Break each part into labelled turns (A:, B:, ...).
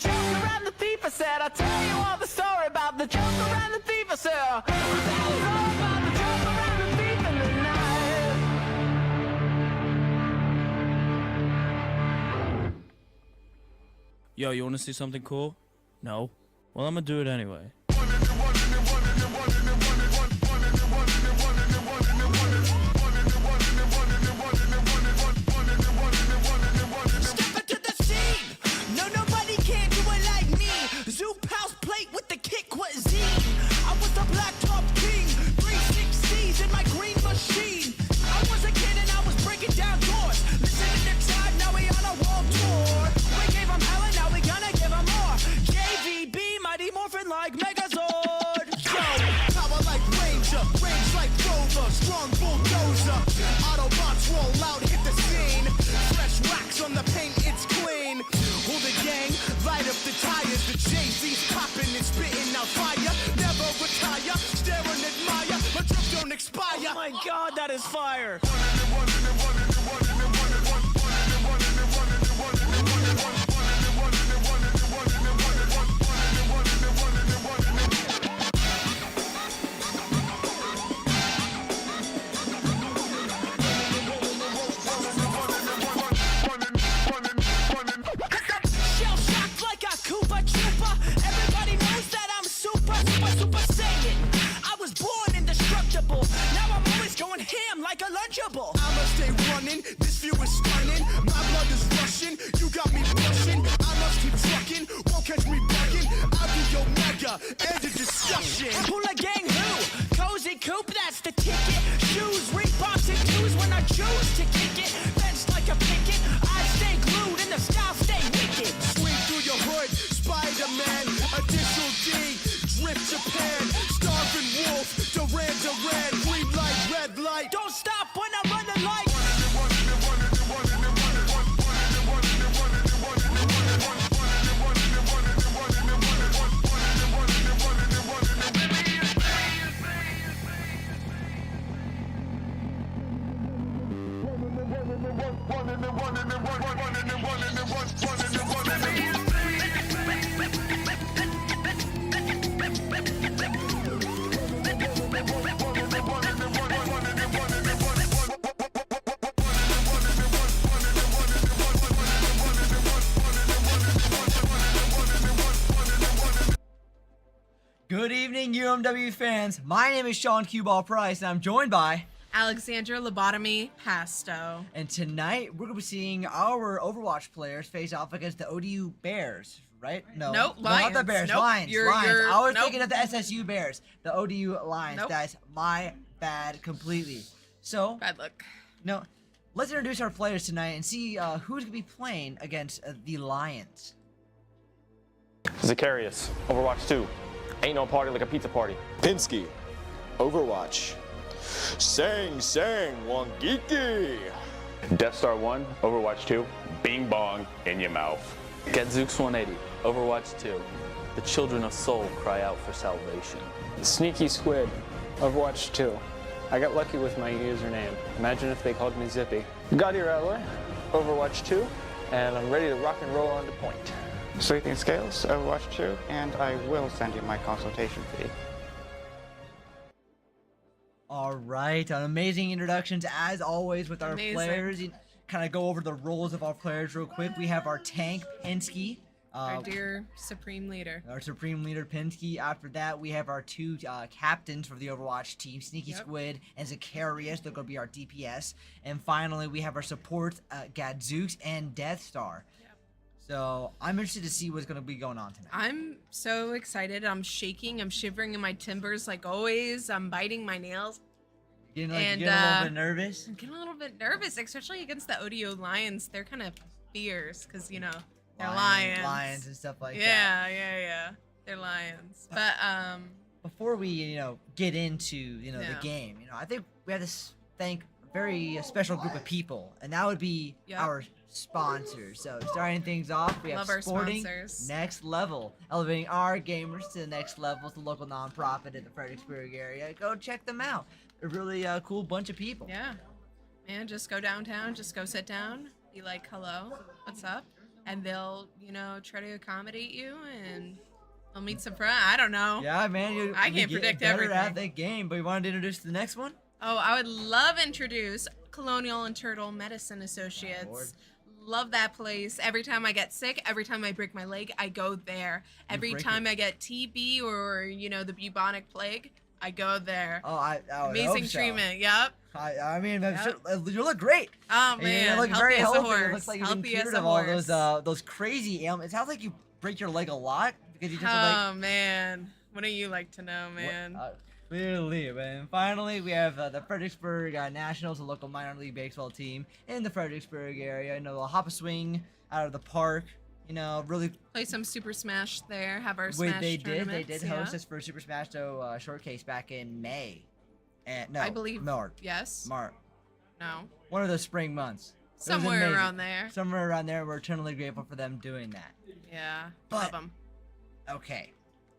A: Joker and the thief, I said. I'll tell you all the story about the Joker and the thief, I said. I'll tell you all about the Joker and the thief in the night.
B: Yo, you wanna see something cool? No? Well, I'm gonna do it anyway.
C: Strong bulldozer, Autobots roll out, hit the scene. Fresh wax on the paint, it's clean. Hold the gang, light up the tires. The Jay-Z's popping and spitting out fire. Never retire, stare and admire. My drip don't expire.
B: Oh my god, that is fire!
C: I'ma stay running, this view is stunning. My blood is rushing, you got me blushing. I must keep trucking, won't catch me bugging. I'll be your mega, end of discussion.
A: Hula gang who? Cozy coupe, that's the ticket. Shoes, Reeboks and shoes when I choose to kick it. Fenced like a picket, I stay glued and the style stay wicked.
C: Swing through your hood, Spider-Man, Additional D, Drip Japan, Starving Wolf, Duran, green light, red light.
A: Don't stop when I'm running like.
D: Good evening, UMW fans. My name is Sean Q-Ball Price, and I'm joined by
E: Alexandra Lobotomy Pasto.
D: And tonight we're gonna be seeing our Overwatch players face off against the ODU Bears, right? No,
E: Nope,
D: no, not the
E: Lions.
D: Bears.
E: Nope,
D: Lions.
E: you're-
D: I was
E: nope.
D: thinking of the SSU Bears, the ODU Lions.
E: Nope.
D: That's my bad completely. So,
E: Bad luck.
D: no, let's introduce our players tonight and see who's gonna be playing against the Lions.
F: Zacharias, Overwatch 2. Ain't no party like a pizza party.
G: Pinsky, Overwatch. Sang, Wangiki.
H: Death Star 1, Overwatch 2, Bing Bong in your mouth.
I: Gadzooks 180, Overwatch 2. The children of Soul cry out for salvation.
J: Sneaky Squid, Overwatch 2. I got lucky with my username. Imagine if they called me Zippy. Got here LA, Overwatch 2, and I'm ready to rock and roll on the point.
K: Sleeping Scales, Overwatch 2, and I will send you my consultation fee.
D: Alright, an amazing introductions as always with our
E: Amazing.
D: players. Kind of go over the roles of our players real quick. We have our tank, Pinsky.
E: Our dear Supreme Leader.
D: Our Supreme Leader, Pinsky. After that, we have our two captains for the Overwatch team, Sneaky Squid and Zacharias. They're going to be our DPS. And finally, we have our supports, Gadzooks and Death Star. So, I'm interested to see what's going to be going on tonight.
E: I'm so excited. I'm shaking. I'm shivering in my timbers like always. I'm biting my nails.
D: Getting a little bit nervous?
E: I'm getting a little bit nervous, especially against the ODO Lions. They're kind of fierce because, you know, they're lions.
D: Lions and stuff like that.
E: Yeah. They're lions. But,
D: before we, get into, the game, I think we have to thank a very special group of people, and that would be our sponsors. So starting things off, we have
E: Love our
D: Sporting
E: sponsors.
D: Next Level, elevating our gamers to the next level. It's a local nonprofit in the Fredericksburg area. Go check them out. They're really a cool bunch of people.
E: Yeah. Man, just go downtown, just go sit down, be like, hello, what's up? and they'll, you know, try to accommodate you, and they'll meet some friends. I don't know.
D: Yeah, man.
E: I
D: we
E: can't
D: get
E: predict
D: better
E: everything.
D: at that game, but you wanted to introduce the next one?
E: Oh, I would love to introduce Colonial and Turtle Medicine Associates.
D: Lord.
E: Love that place. Every time I get sick, every time I break my leg, I go there. Every
D: break
E: time I get TB or, you know, the bubonic plague, I go there.
D: Oh, I would
E: Amazing
D: hope so.
E: treatment. Yep.
D: I mean,
E: Yep.
D: you look great.
E: Oh man,
D: you look
E: healthy
D: very
E: as a
D: healthy. It
E: horse.
D: looks like you've been
E: Healthy as
D: cured
E: a
D: of all
E: horse.
D: those crazy ailments. It sounds like you break your leg a lot because you just
E: Oh man, wouldn't you like to know, man?
D: Clearly, and finally we have the Fredericksburg Nationals, a local minor league baseball team in the Fredericksburg area. You know, they'll hop a swing out of the park. You know, really.
E: Play some Super Smash there. Have our
D: Wait,
E: Smash
D: they
E: tournaments,
D: did host this for Super Smash showcase back in May. And no,
E: I believe.
D: March.
E: Yes.
D: March.
E: No.
D: One of those spring months. It was
E: Somewhere
D: amazing.
E: around there.
D: Somewhere around there. We're eternally grateful for them doing that.
E: Yeah.
D: But-
E: Love 'em.
D: Okay,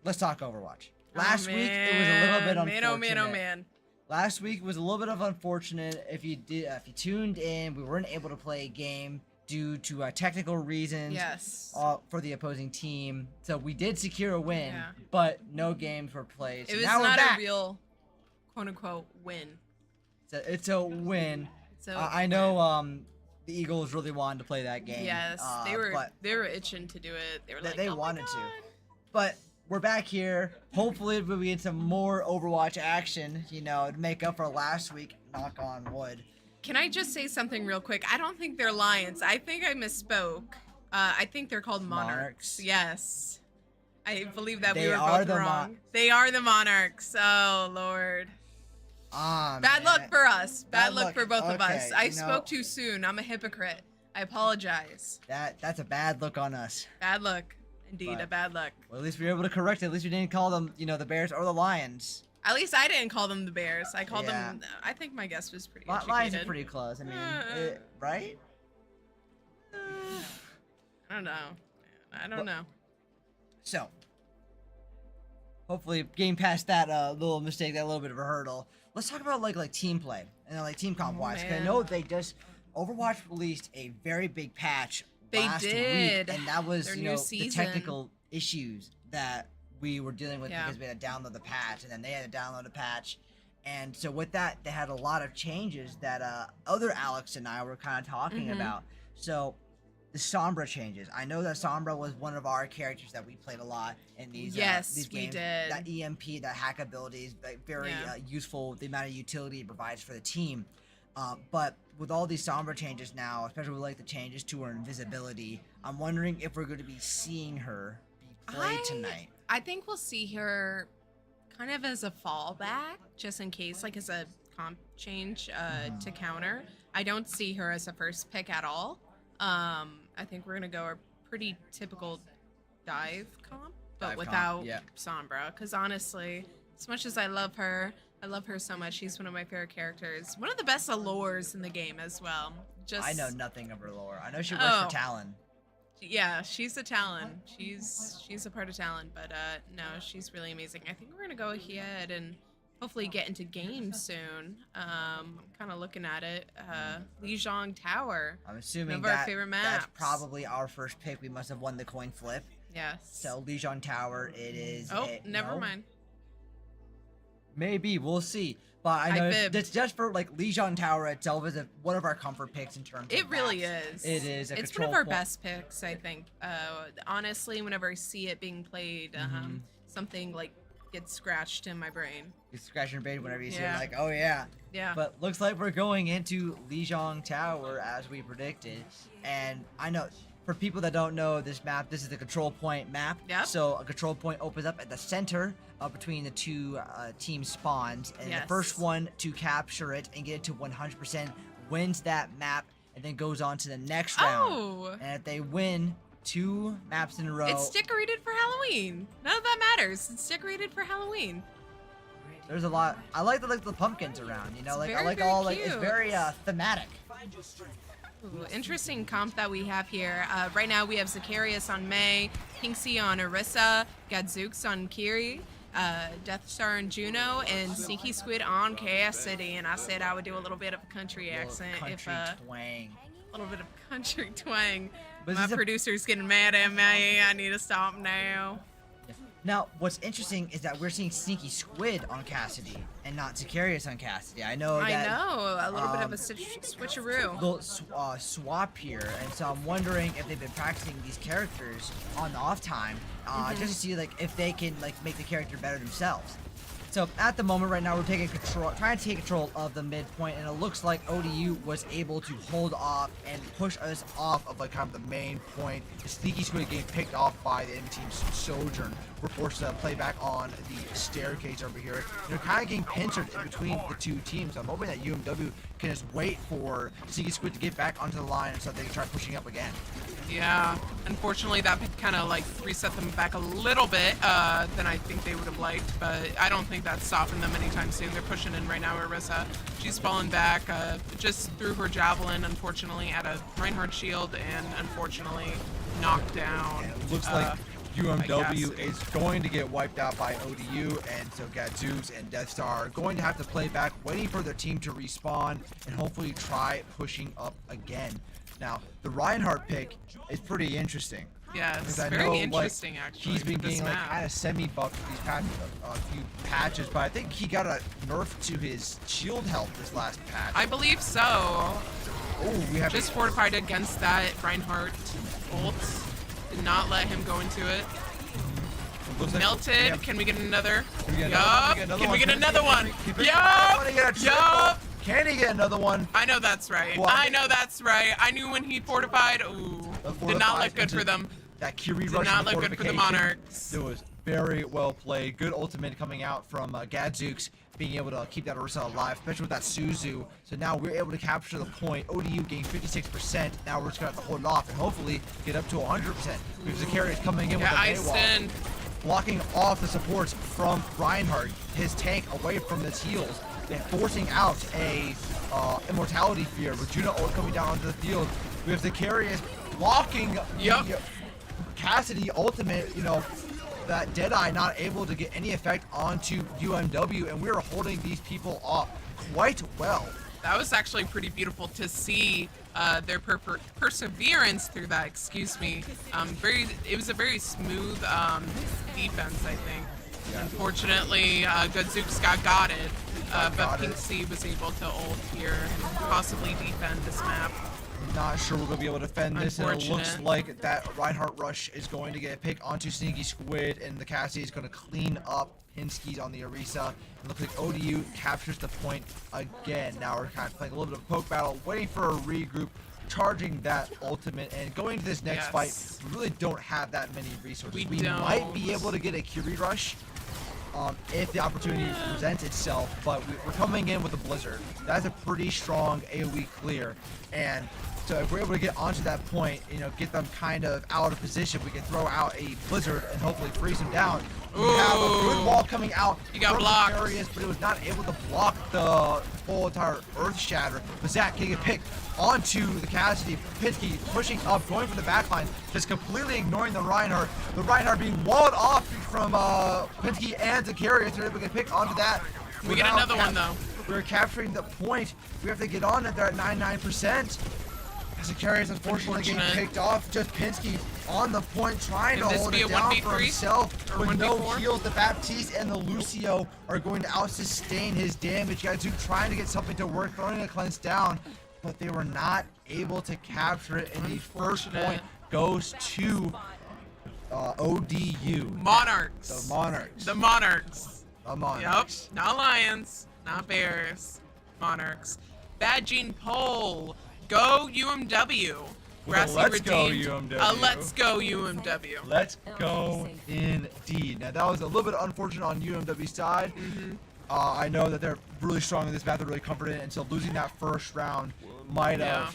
D: let's talk Overwatch.
E: Oh,
D: Last week it was a little bit unfortunate.
E: Man, oh man, oh man.
D: Last week was a little bit of unfortunate. If you tuned in, we weren't able to play a game due to technical reasons.
E: Yes.
D: For the opposing team, so we did secure a win,
E: Yeah.
D: but no games were played. So
E: It was
D: now we're
E: not
D: back.
E: a real, quote unquote, win.
D: It's a win.
E: So
D: I know the Eagles really wanted to play that game.
E: Yes,
D: but
E: they were itching to do it. They were like,
D: they
E: oh my
D: wanted to.
E: God.
D: But we're back here. Hopefully we'll get some more Overwatch action, you know, to make up for last week. Knock on wood.
E: Can I just say something real quick? I don't think they're lions. I think I misspoke. I think they're called monarchs. Yes. I believe that we
D: They
E: were
D: are
E: both
D: the
E: wrong. They are the monarchs. Oh, Lord. Bad
D: Man.
E: luck for us. Bad luck
D: luck.
E: for both of us.
D: Okay,
E: I
D: you know-
E: spoke too soon. I'm a hypocrite. I apologize.
D: That's a bad look on us.
E: Bad luck. Indeed,
D: But-
E: a bad luck.
D: Well, at least we were able to correct it. At least we didn't call them, you know, the Bears or the Lions.
E: At least I didn't call them the Bears. I called
D: Yeah.
E: them. I think my guess was pretty
D: Lions
E: educated.
D: are pretty close. I mean,
E: Uh,
D: right?
E: I don't know. I don't know.
D: So, hopefully, getting past that little mistake, that little bit of a hurdle. Let's talk about like team play and like team comp wise. 'Cause I
E: man.
D: know they just Overwatch released a very big patch
E: They
D: last
E: did.
D: week, and that was
E: Their
D: you
E: new
D: know the
E: season.
D: technical issues that we were dealing with
E: Yeah.
D: because we had to download the patch, and then they had to download a patch. And so with that, they had a lot of changes that other Alex and I were kind of talking
E: Mhm.
D: about. So the Sombra changes. I know that Sombra was one of our characters that we played a lot in these
E: Yes,
D: these
E: we
D: games.
E: did.
D: That EMP, that hack ability is like, very
E: Yeah.
D: useful. The amount of utility it provides for the team. But with all these Sombra changes now, especially with like the changes to her invisibility, I'm wondering if we're going to be seeing her be played tonight.
E: I think we'll see her kind of as a fallback, just in case, like as a comp change to counter. I don't see her as a first pick at all. I think we're gonna go a pretty typical dive comp, but
D: Dive comp,
E: without
D: yeah.
E: Sombra. Because honestly, as much as I love her so much. She's one of my favorite characters. One of the best allures in the game as well. Just
D: I know nothing of her lore. I know she works
E: Oh.
D: for Talon.
E: Yeah, she's a Talon. She's a part of Talon, but no, she's really amazing. I think we're gonna go ahead and hopefully get into games soon. I'm kind of looking at it. Lijiang Tower.
D: I'm assuming
E: One of our
D: that
E: favorite
D: that's
E: maps.
D: probably our first pick. We must have won the coin flip.
E: Yes.
D: So Lijiang Tower, it is.
E: Oh, never
D: no?
E: mind.
D: Maybe we'll see. But I
E: I
D: know
E: fibbed.
D: that's just for like Lijiang Tower itself is one of our comfort picks in terms.
E: It
D: of
E: really
D: maps.
E: is.
D: It is.
E: It's one of our best picks, I think. Honestly, whenever I see it being played, something like gets scratched in my brain.
D: You scratch your brain whenever you see it,
E: Yeah.
D: like, oh yeah.
E: Yeah.
D: But looks like we're going into Lijiang Tower as we predicted, and I know. For people that don't know this map, this is the control point map.
E: Yep.
D: So a control point opens up at the center between the two team spawns, and the
E: Yes.
D: first one to capture it and get it to 100% wins that map, and then goes on to the next round.
E: Oh!
D: And if they win 2 maps in a row,
E: It's decorated for Halloween. None of that matters. It's decorated for Halloween.
D: there's a lot. I like the pumpkins around. You know,
E: It's
D: like I
E: very,
D: like
E: very
D: all like it's
E: cute.
D: very thematic.
E: Ooh, interesting comp that we have here. Right now we have Zacharias on May, Pinksy on Orisa, Gadzooks on Kiri, Death Star on Juno, and Sneaky Squid on Chaos City. And I said I would do a little bit of a country accent
D: Country
E: if a
D: twang.
E: little bit of country twang.
D: But
E: My
D: this is a-
E: producer's getting mad at me. I need to stop now.
D: Now, what's interesting is that we're seeing Sneaky Squid on Cassidy and not Zacharias on Cassidy. I know
E: I
D: that
E: know, a little bit of a switcheroo.
D: little swap here, and so I'm wondering if they've been practicing these characters on the off time, just to see like if they can like make the character better themselves. So at the moment right now we're trying to take control of the midpoint, and it looks like ODU was able to hold off and push us off of like kind of the main point. The Sneaky Squid getting picked off by the enemy team's Sojourn. We're forced to play back on the staircase over here. They're kind of getting pincered in between the two teams. I'm hoping that UMW can just wait for Sneaky Squid to get back onto the line so they can try pushing up again.
E: Yeah, unfortunately that kind of like reset them back a little bit than I think they would have liked, but I don't think that's stopping them anytime soon. They're pushing in right now. Arissa, she's fallen back, just threw her javelin, unfortunately, at a Reinhardt shield, and unfortunately knocked down.
C: And it looks like UMW is going to get wiped out by ODU, and so Gadzooks and Death Star are going to have to play back, waiting for their team to respawn and hopefully try pushing up again. Now, the Reinhardt pick is pretty interesting.
E: Yeah, it's
C: I
E: very
C: know,
E: interesting,
C: like,
E: actually.
C: He's been
E: for this
C: getting like
E: map.
C: kind of semi-buffed these past few patches, but I think he got a nerf to his shield health this last patch.
E: I believe so.
C: Oh, we have
E: Just fortified against that Reinhardt ult. Did not let him go into it.
C: Looks like
E: Melted. Can we get another?
C: Can we get
E: Yup. Can we get another one? Yup.
C: Can he get another one?
E: I know that's right.
C: Well,
E: I know that's right. I knew when he fortified. Ooh. Did not look good for them.
C: That Curie
E: Did
C: rush
E: not
C: and
E: look good for the
C: fortification.
E: Monarchs.
C: It was very well played. Good ultimate coming out from Gadzooks, being able to keep that Orisa alive, especially with that Suzu. So now we're able to capture the point. ODU gained 56%. Now we're just going to have to hold it off and hopefully get up to 100%. Because Zacharias coming in with a
E: iced
C: Baywall,
E: in.
C: blocking off the supports from Reinhardt, his tank away from his heals, and forcing out a Immortality Fear with Juno ult coming down onto the field. We have Zacharias blocking the Cassidy ultimate, that Deadeye not able to get any effect onto UMW, and we are holding these people off quite well.
E: That was actually pretty beautiful to see their perseverance through that. Excuse me. It was a very smooth defense, I think. Yeah. Unfortunately, Gadzooks got it, but Pink Sea was able to ult here and possibly defend this map.
C: Not sure we're going to be able to defend this, and it looks like that Reinhardt rush is going to get a pick onto Sneaky Squid, and the Cassidy is going to clean up Pinsky's on the Orisa. It looks like ODU captures the point again. Now we're kind of playing a little bit of poke battle, waiting for a regroup, charging that ultimate, and going to this next fight, we really don't have that many resources. We might be able to get a Curie rush if the opportunity presents itself, but we're coming in with a Blizzard. That's a pretty strong AoE clear, and so if we're able to get onto that point, get them kind of out of position, we can throw out a Blizzard and hopefully freeze them down. We have a good wall coming out.
E: You got blocked.
C: Areas, but it was not able to block the whole entire Earth Shatter. But Zach getting a pick onto the Cassidy. Pinsky pushing up, going for the backline, just completely ignoring the Reinhardt. The Reinhardt being walled off from Pinsky and Zacharias. They're able to get picked onto that.
E: We get another one though.
C: We're capturing the point. We have to get on it. They're at 99%. Zacharias unfortunately getting picked off. Just Pinsky on the point, trying to hold it down for himself. With no heals, the Baptiste and the Lucio are going to out-sustain his damage. Gadzooks trying to get something to work, throwing a cleanse down, but they were not able to capture it. And the first point goes to ODU.
E: Monarchs.
C: The Monarchs.
E: The Monarchs.
C: The Monarchs.
E: Yep. Not Lions. Not Bears. Monarchs. Bad Gene Poll. Go UMW.
C: Let's go UMW.
E: Let's go UMW.
C: Let's go indeed. Now that was a little bit unfortunate on UMW's side. I know that they're really strong in this map. They're really confident, and so losing that first round might have,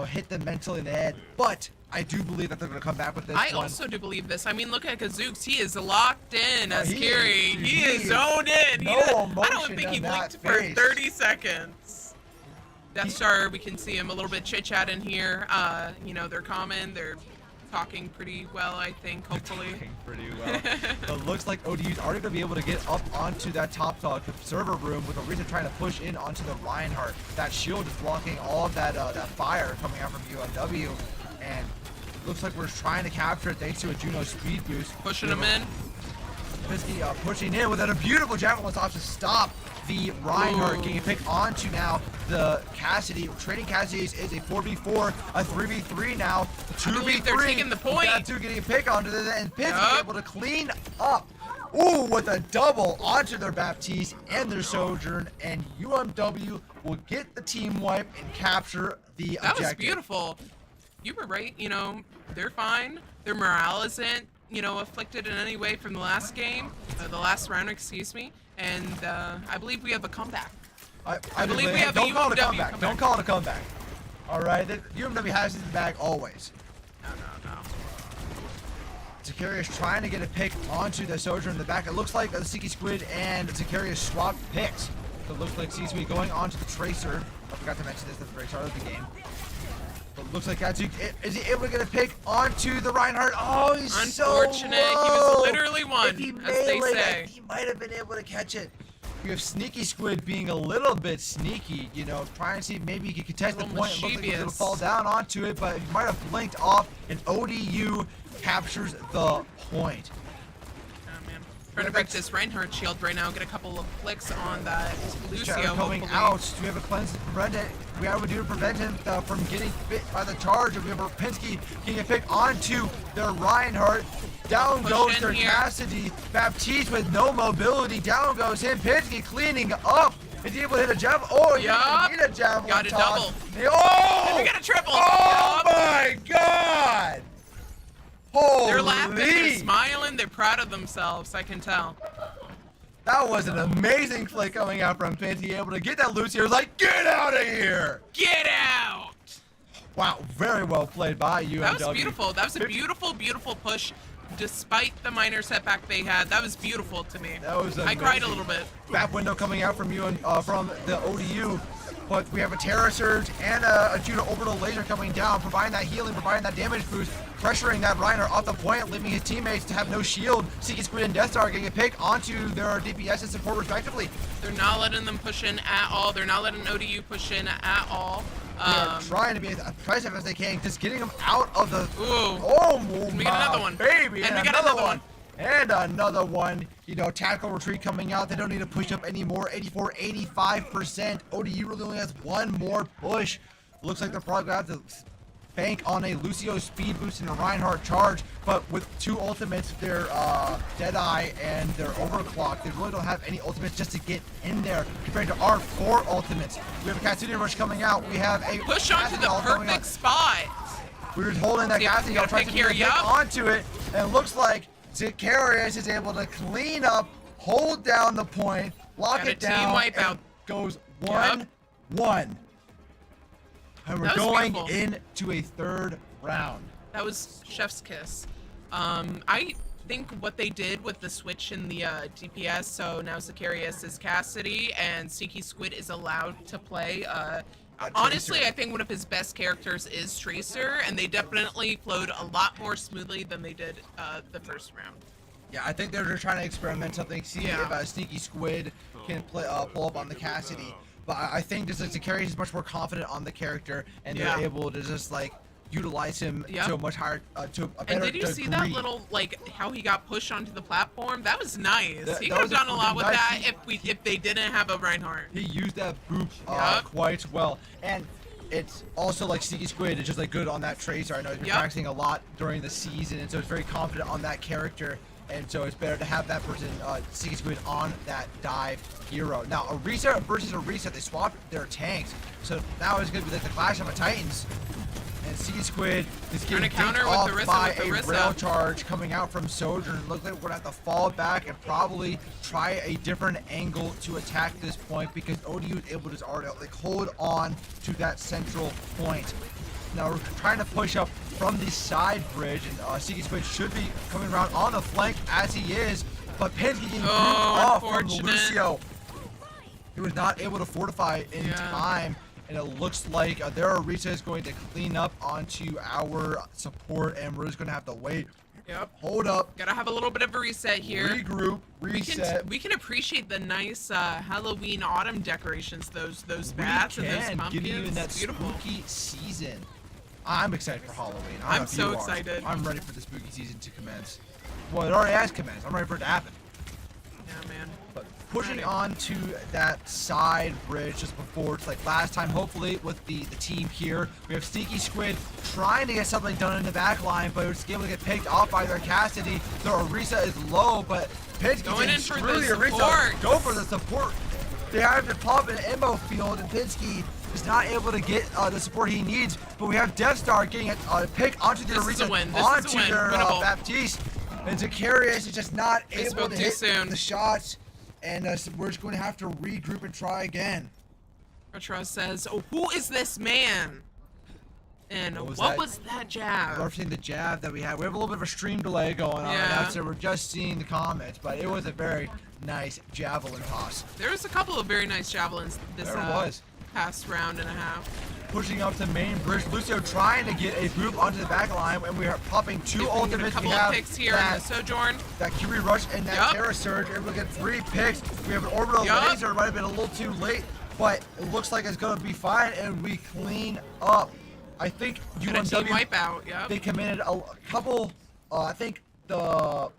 C: hit them mentally in the head. But I do believe that they're going to come back with this
E: I
C: one.
E: also do believe this. I mean, look at Gadzooks. He is locked in as Kiri. He is
C: is
E: zoned in.
C: no
E: I don't think he blinked for 30 seconds. Death Star, we can see him a little bit chit-chatting here. They're common. They're talking pretty well, I think, hopefully.
C: Pretty well. It looks like ODU's already going to be able to get up onto that top server room with Orisa trying to push in onto the Reinhardt. That shield is blocking all of that fire coming out from UMW. And
D: looks like we're trying to capture it thanks to a Juno speed boost.
E: Pushing him in.
D: Pisky pushing in with a beautiful javelin off to stop the Reinhardt. Getting a pick onto now the Cassidy. Trading Cassidy is a 4v4, a 3v3 now, a 2v3.
E: They're taking the point.
D: Got two getting a pick onto this, and Pisky able to clean up. Ooh, with a double onto their Baptiste and their Sojourn, and UMW will get the team wipe and capture the objective.
E: That was beautiful. You were right, you know, they're fine. Their morale isn't, you know, afflicted in any way from the last game, the last round, excuse me. And I believe we have a comeback.
D: I believe we have a UMW comeback. Don't call it a comeback. All right, UMW has it in the bag always.
E: No.
D: Zacharias trying to get a pick onto the Sojourn in the back. It looks like the Seeky Squid and Zacharias swapped picks. So it looks like Seeky Squid going onto the Tracer. I forgot to mention this at the very start of the game. But it looks like Gadzuk, is he able to get a pick onto the Reinhardt? Oh, he's
E: unfortunate.
D: So low.
E: He was literally one,
D: if he
E: as they say.
D: He might have been able to catch it. We have Sneaky Squid being a little bit sneaky, you know, trying to see if maybe he could contest the point. It looks like he'll fall down onto it, but he might have blinked off, and ODU captures the point.
E: Trying to break this Reinhardt shield right now. Get a couple of flicks on that Lucio.
D: Coming out. Do we have a cleanse to prevent it? We have to do to prevent him from getting bit by the charge. We have Rapinski getting a pick onto their Reinhardt. Down goes their Cassidy. Baptiste with no mobility. Down goes him. Pinsky cleaning up. Is he able to hit a javelin? Oh, yeah. Need a javelin.
E: Got a double.
D: Oh!
E: And we got a triple.
D: Oh my God! Holy.
E: They're laughing, they're smiling, they're proud of themselves, I can tell.
D: That was an amazing play coming out from Pinsky, able to get that Lucio. Like, get out of here!
E: Get out!
D: Wow, very well played by UMW.
E: That was beautiful. That was a beautiful, beautiful push. Despite the minor setback they had, that was beautiful to me.
D: That was amazing.
E: I cried a little bit.
D: Back window coming out from from the ODU. But we have a Terror Surge and a Judo Orbital Laser coming down, providing that healing, providing that damage boost, pressuring that Reinhardt off the point, leaving his teammates to have no shield. Seeky Squid and Death Star getting a pick onto their DPS and support respectively.
E: They're not letting them push in at all. They're not letting ODU push in at all.
D: They're trying to be as aggressive as they can, just getting them out of the...
E: Ooh.
D: Oh,
E: we got another one.
D: Baby,
E: and we got another one.
D: And another one, you know, tactical retreat coming out. They don't need to push up anymore. 84, 85%. ODU really only has one more push. Looks like they're probably going to have to bank on a Lucio speed boost and a Reinhardt charge. But with two ultimates, their Deadeye and their Overclock, they really don't have any ultimates just to get in there compared to our 4 ultimates. We have a Katsuni Rush coming out. We have a
E: push onto the perfect spot.
D: We were holding that Katsuni, trying to get onto it, and it looks like Zacharias is able to clean up, hold down the point, lock it down,
E: team wipe out.
D: Goes 1-1. And we're going into a third round.
E: That was chef's kiss. I think what they did with the switch in the DPS, so now Zacharias is Cassidy and Seeky Squid is allowed to play. Honestly, I think one of his best characters is Tracer, and they definitely flowed a lot more smoothly than they did the first round.
D: Yeah, I think they're just trying to experiment something, see if a Sneaky Squid can pull up on the Cassidy. But I think just Zacharias is much more confident on the character, and they're able to just like utilize him to a much higher, to a better
E: degree. And did you see that little, like, how he got pushed onto the platform? That was nice. He could have done a lot with that if they didn't have a Reinhardt.
D: He used that boop quite well. And it's also like Sneaky Squid is just like good on that Tracer. I know he's been practicing a lot during the season, and so it's very confident on that character. And so it's better to have that person, Sneaky Squid, on that dive hero. Now, a reset versus a reset, they swapped their tanks. So now it's going to be like the Clash of the Titans. And Sneaky Squid is getting counter off by a rail charge coming out from Sojourn. Looks like we're going to have to fall back and probably try a different angle to attack this point because ODU is able to already like hold on to that central point. Now we're trying to push up from the side bridge, and Seeky Squid should be coming around on the flank as he is, but Pinsky getting grouped off from Lucio. He was not able to fortify in time, and it looks like their Arisa is going to clean up onto our support, and we're just going to have to wait. Hold up.
E: Gotta have a little bit of a reset here.
D: Regroup. Reset.
E: We can appreciate the nice Halloween autumn decorations. Those bats and those pumpkins.
D: Giving you that spooky season.
L: I'm excited for Halloween. I don't know
E: I'm
L: if
E: so
L: you are.
E: excited.
L: I'm ready for the spooky season to commence. Well, it already has commenced. I'm ready for it to happen.
E: Yeah, man.
L: But pushing on to that side bridge just before, it's like last time, hopefully, with the team here. We have Sneaky Squid trying to get something done in the back line, but it's able to get picked off by their Cassidy. Their Orisa is low, but Pinsky
E: Going in for
L: screw
E: the
L: Orisa.
E: support.
L: Go for the support. They have to pop an ammo field, and Pinsky is not able to get the support he needs. But we have Death Star getting a pick onto the
E: This is a
L: Orisa,
E: win. This is a
L: onto
E: win.
L: their
E: Winnable.
L: Baptiste. And Zacharias is just not
E: They
L: able
E: spoke
L: to
E: too
L: hit
E: soon.
L: the shots. And we're just going to have to regroup and try again.
E: Retro says, "Oh, who is this man?" And what was that jab?
L: We're seeing the jab that we had. We have a little bit of a stream delay going on right now,
E: Yeah.
L: so we're just seeing the comments. But it was a very nice javelin toss.
E: There was a couple of very nice javelins this
L: There was.
E: past round and a half.
L: Pushing up to main bridge. Lucio trying to get a group onto the back line, and we are popping two
E: A
L: ultimates.
E: couple
L: We
E: of
L: have
E: picks here in the
L: that,
E: Sojourn.
L: that Curie Rush and that
E: Yup.
L: Terra Surge. We're going to get 3 picks. We have an orbital
E: Yup.
L: laser. It might have been a little too late, but it looks like it's going to be fine, and we clean up. I think
E: And a team
L: UMW,
E: wipeout, yep.
L: they committed a couple, I think the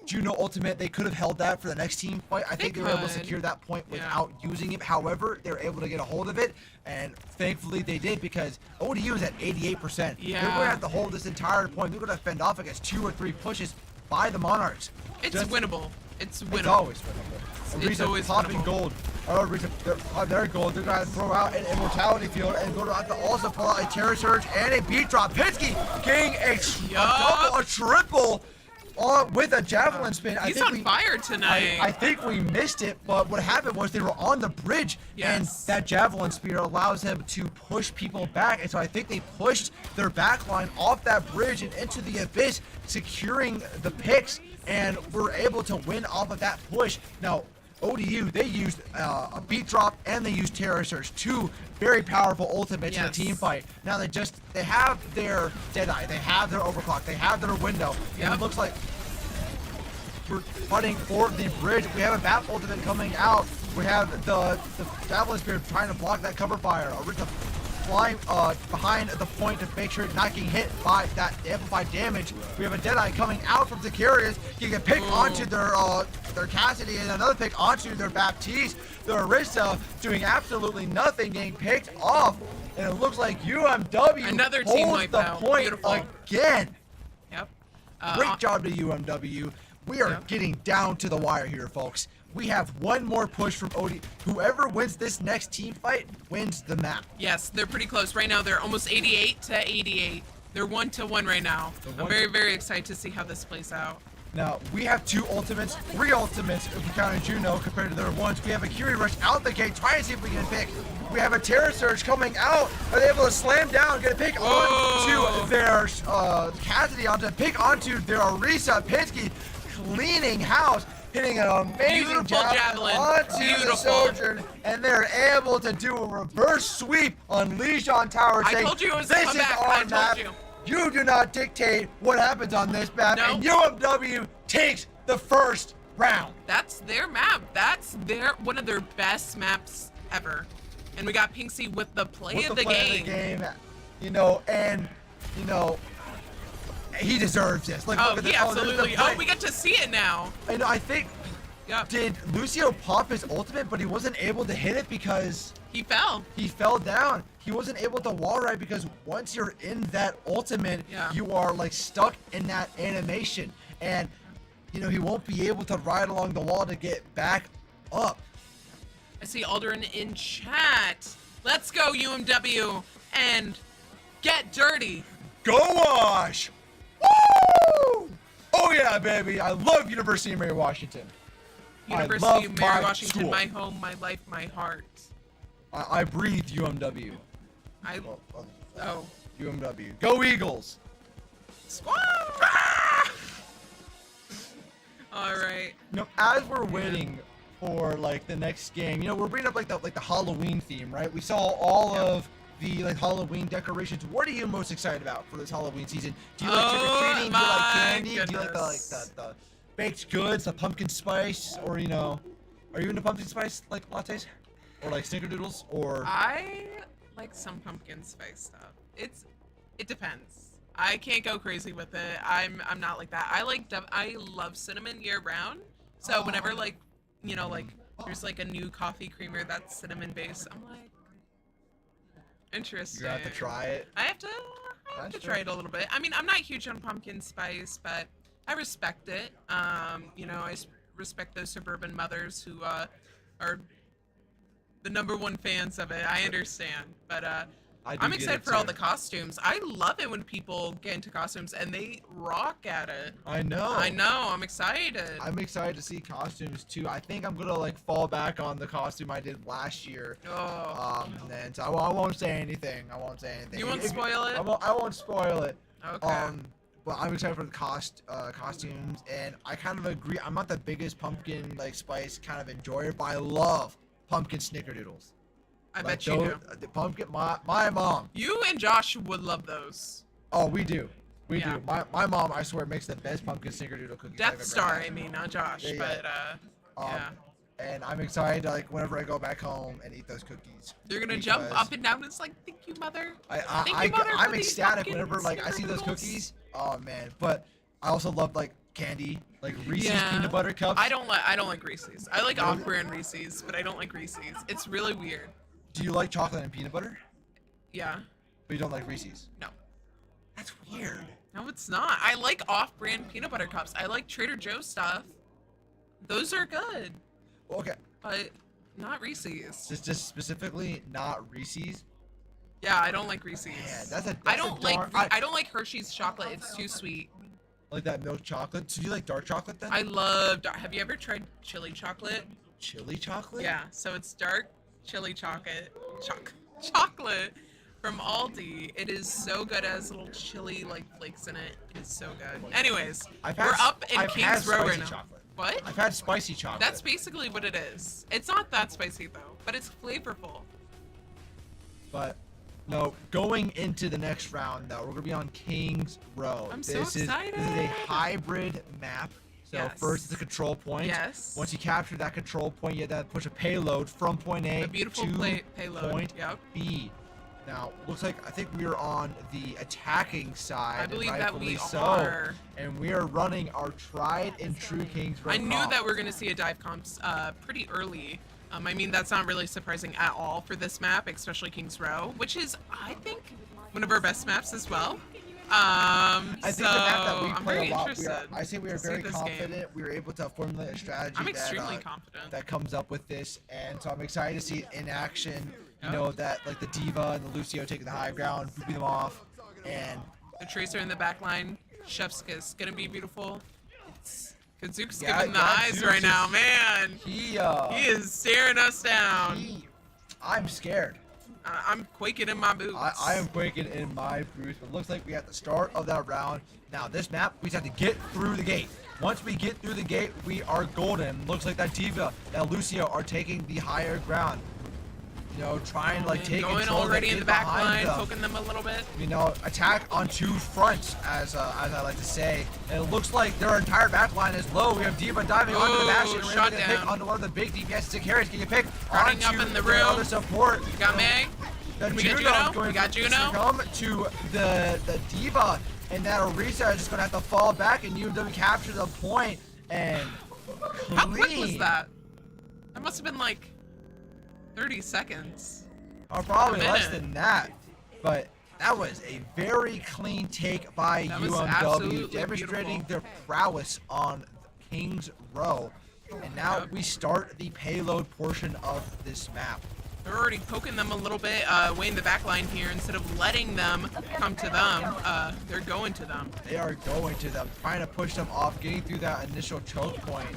L: Juno Ultimate, they could have held that for the next team fight. I think they were able to
E: could.
L: secure that point
E: Yeah.
L: without using it. However, they were able to get a hold of it, and thankfully they did, because ODU is at 88%. They're going to
E: Yeah.
L: have to hold this entire point. They're going to fend off against 2 or 3 pushes by the Monarchs.
E: It's
L: Just-
E: winnable. It's winnable.
L: It's always winnable.
E: It's
L: Orisa
E: always
L: popping
E: winnable.
L: gold. Oh, Orisa, their gold. They're going to throw out an immortality field and go to have to also pull out a Terror Surge and a beat drop. Pinsky getting a double, a triple with a javelin spin.
E: He's on fire tonight.
L: I think we missed it, but what happened was they were on the bridge, and that javelin spear allows him to push people back. And so I think they pushed their back line off that bridge and into the abyss, securing the picks, and were able to win off of that push. Now, ODU, they used a beat drop and they used Terror Surge, 2 very powerful ultimates in a team fight. Now they have their Deadeye, they have their Overclock, they have their window, and it looks like we're fighting for the bridge. We have a Bat ultimate coming out. We have the Javelin Spear trying to block that cover fire. Orisa flying behind the point to make sure it's not getting hit by that amplified damage. We have a Deadeye coming out from Zacharias, getting a pick onto their Cassidy, and another pick onto their Baptiste. Their Orisa doing absolutely nothing, getting picked off. And it looks like UMW
E: Another team
L: holds the
E: wipeout.
L: point
E: Beautiful.
L: again.
E: Yep.
L: Great job to UMW. We are getting down to the wire here, folks. We have one more push from OD. Whoever wins this next team fight wins the map.
E: Yes, they're pretty close. Right now, they're almost 88 to 88. They're 1-1 right now. I'm very, very excited to see how this plays out.
L: Now, we have 2 ultimates, 3 ultimates if we count Juno compared to their ones. We have a Curie Rush out the gate, trying to see if we can pick. We have a Terror Surge coming out. Are they able to slam down, get a pick onto their Cassidy, onto pick onto their Orisa. Pinsky cleaning house, hitting an amazing
E: Beautiful
L: javelin onto the Sojourn, and they're able to do a reverse sweep on Legion Tower.
E: I
L: saying,
E: told you it was a
L: this is
E: comeback.
L: our
E: I told
L: map.
E: you.
L: You do not dictate what happens on this map, and UMW takes the first round.
E: That's their map. That's one of their best maps ever. And we got Pinksy with the play of the game.
L: He deserves this. Like,
E: Oh,
L: look at
E: he
L: this.
E: absolutely. Oh, we get to see it now.
L: And I think, did Lucio pop his ultimate, but he wasn't able to hit it because
E: he fell.
L: He fell down. He wasn't able to wall ride because once you're in that ultimate, you are like stuck in that animation, and he won't be able to ride along the wall to get back up.
E: I see Aldrin in chat. Let's go, UMW, and get dirty.
L: Go Wash! Woo! Oh yeah, baby! I love University of Mary Washington.
E: University of Mary
L: my
E: Washington,
L: school.
E: my home, my life, my heart.
L: I breathe UMW.
E: Oh.
L: UMW. Go Eagles!
E: Squad! All right.
L: As we're waiting for like the next game, we're bringing up like the Halloween theme, right? We saw all of the like Halloween decorations. What are you most excited about for this Halloween season? Do you like trick-or-treating? Do you like candy? Do you like the baked goods, the pumpkin spice, or are you into pumpkin spice like lattes, or like snickerdoodles, or?
E: I like some pumpkin spice stuff.
M: It depends. I can't go crazy with it. I'm not like that. I love cinnamon year round. So whenever like, you know, like there's like a new coffee creamer that's cinnamon based, I'm like, interesting.
L: You have to try it.
M: I have to try it a little bit. I mean, I'm not huge on pumpkin spice, but I respect it. You know, I respect those suburban mothers who are the #1 fans of it. I understand, but I'm excited for all the costumes. I love it when people get into costumes and they rock at it.
L: I know.
M: I'm excited.
L: I'm excited to see costumes too. I think I'm gonna like fall back on the costume I did last year. And so I won't say anything.
M: You won't spoil it?
L: I won't spoil it.
M: Okay.
L: But I'm excited for the costumes, and I kind of agree. I'm not the biggest pumpkin like spice kind of enjoyer, but I love pumpkin snickerdoodles.
M: I bet you do.
L: The pumpkin, my mom.
M: You and Josh would love those.
L: Oh, we do. We do. My mom, I swear, makes the best pumpkin snickerdoodle cookies.
M: Death Star, I mean, not Josh, but yeah.
L: And I'm excited, like, whenever I go back home and eat those cookies.
M: You're gonna jump up and down and it's like, thank you, mother.
L: I'm ecstatic whenever, like, I see those cookies. Oh, man. But I also love, like, candy, like Reese's peanut butter cups.
M: I don't like Reese's. I like off-brand Reese's, but I don't like Reese's. It's really weird.
L: Do you like chocolate and peanut butter?
M: Yeah.
L: But you don't like Reese's?
M: No.
L: That's weird.
M: No, it's not. I like off-brand peanut butter cups. I like Trader Joe's stuff. Those are good.
L: Okay.
M: But not Reese's.
L: Just specifically not Reese's?
M: Yeah, I don't like Reese's.
L: Yeah,
M: I don't like Hershey's chocolate. It's too sweet.
L: Like that milk chocolate? So do you like dark chocolate then?
M: I love have you ever tried chili chocolate?
L: Chili chocolate?
M: Yeah, so it's dark chili chocolate chocolate from Aldi. It is so good. It has little chili like flakes in it. It is so good. Anyways, we're up in Kings Row right now.
L: Chocolate.
M: What?
L: I've had spicy chocolate.
M: That's basically what it is. It's not that spicy though, but it's flavorful.
L: But no, going into the next round though, we're gonna be on Kings Row.
M: I'm so excited.
L: This is a hybrid map. So first is the control point.
M: Yes.
L: Once you capture that control point, you have to push a payload from point A to
M: payload.
L: point B. Now, looks like I think we are on the attacking side.
M: I believe that we
L: are. And we are running our tried and true Kings Row.
M: I knew that we are going to see a dive comps pretty early. I mean, that's not really surprising at all for this map, especially Kings Row, which is, I think, one of our best maps as well.
L: I think the map that we
M: I'm
L: play
M: very
L: a lot.
M: interested.
L: I say we are very confident. We were able to formulate a strategy.
M: I'm extremely confident.
L: That comes up with this, and so I'm excited to see it in action. You know that like the Diva and the Lucio taking the high ground, booping them off, and
M: the Tracer in the back line. Chef's kiss gonna be beautiful. Kazook's giving the eyes right now, man. He is staring us down.
L: I'm scared.
M: I'm quaking in my boots.
L: I am quaking in my boots. It looks like we at the start of that round. Now this map, we just have to get through the gate. Once we get through the gate, we are golden. Looks like that Diva, that Lucio are taking the higher ground. You know, trying to like take
M: going
L: control
M: already in the back line,
L: them.
M: poking them a little bit.
L: You know, attack on two fronts, as I like to say. And it looks like their entire back line is low. We have Diva diving onto the bastion. We're able to pick onto one of the big DPS carries. Can you pick
M: running up in the room?
L: Other support.
M: We got Meg. We got Juno. We got Juno.
L: Come to the Diva, and that Orisa is just gonna have to fall back, and UMW capture the point. And
M: how quick was that? That must have been like 30 seconds.
L: Or probably less than that. But that was a very clean take by UMW, demonstrating their prowess on Kings Row. And now we start the payload portion of this map.
M: They're already poking them a little bit way in the back line here. Instead of letting them come to them, they're going to them.
L: They are going to them, trying to push them off, getting through that initial choke point.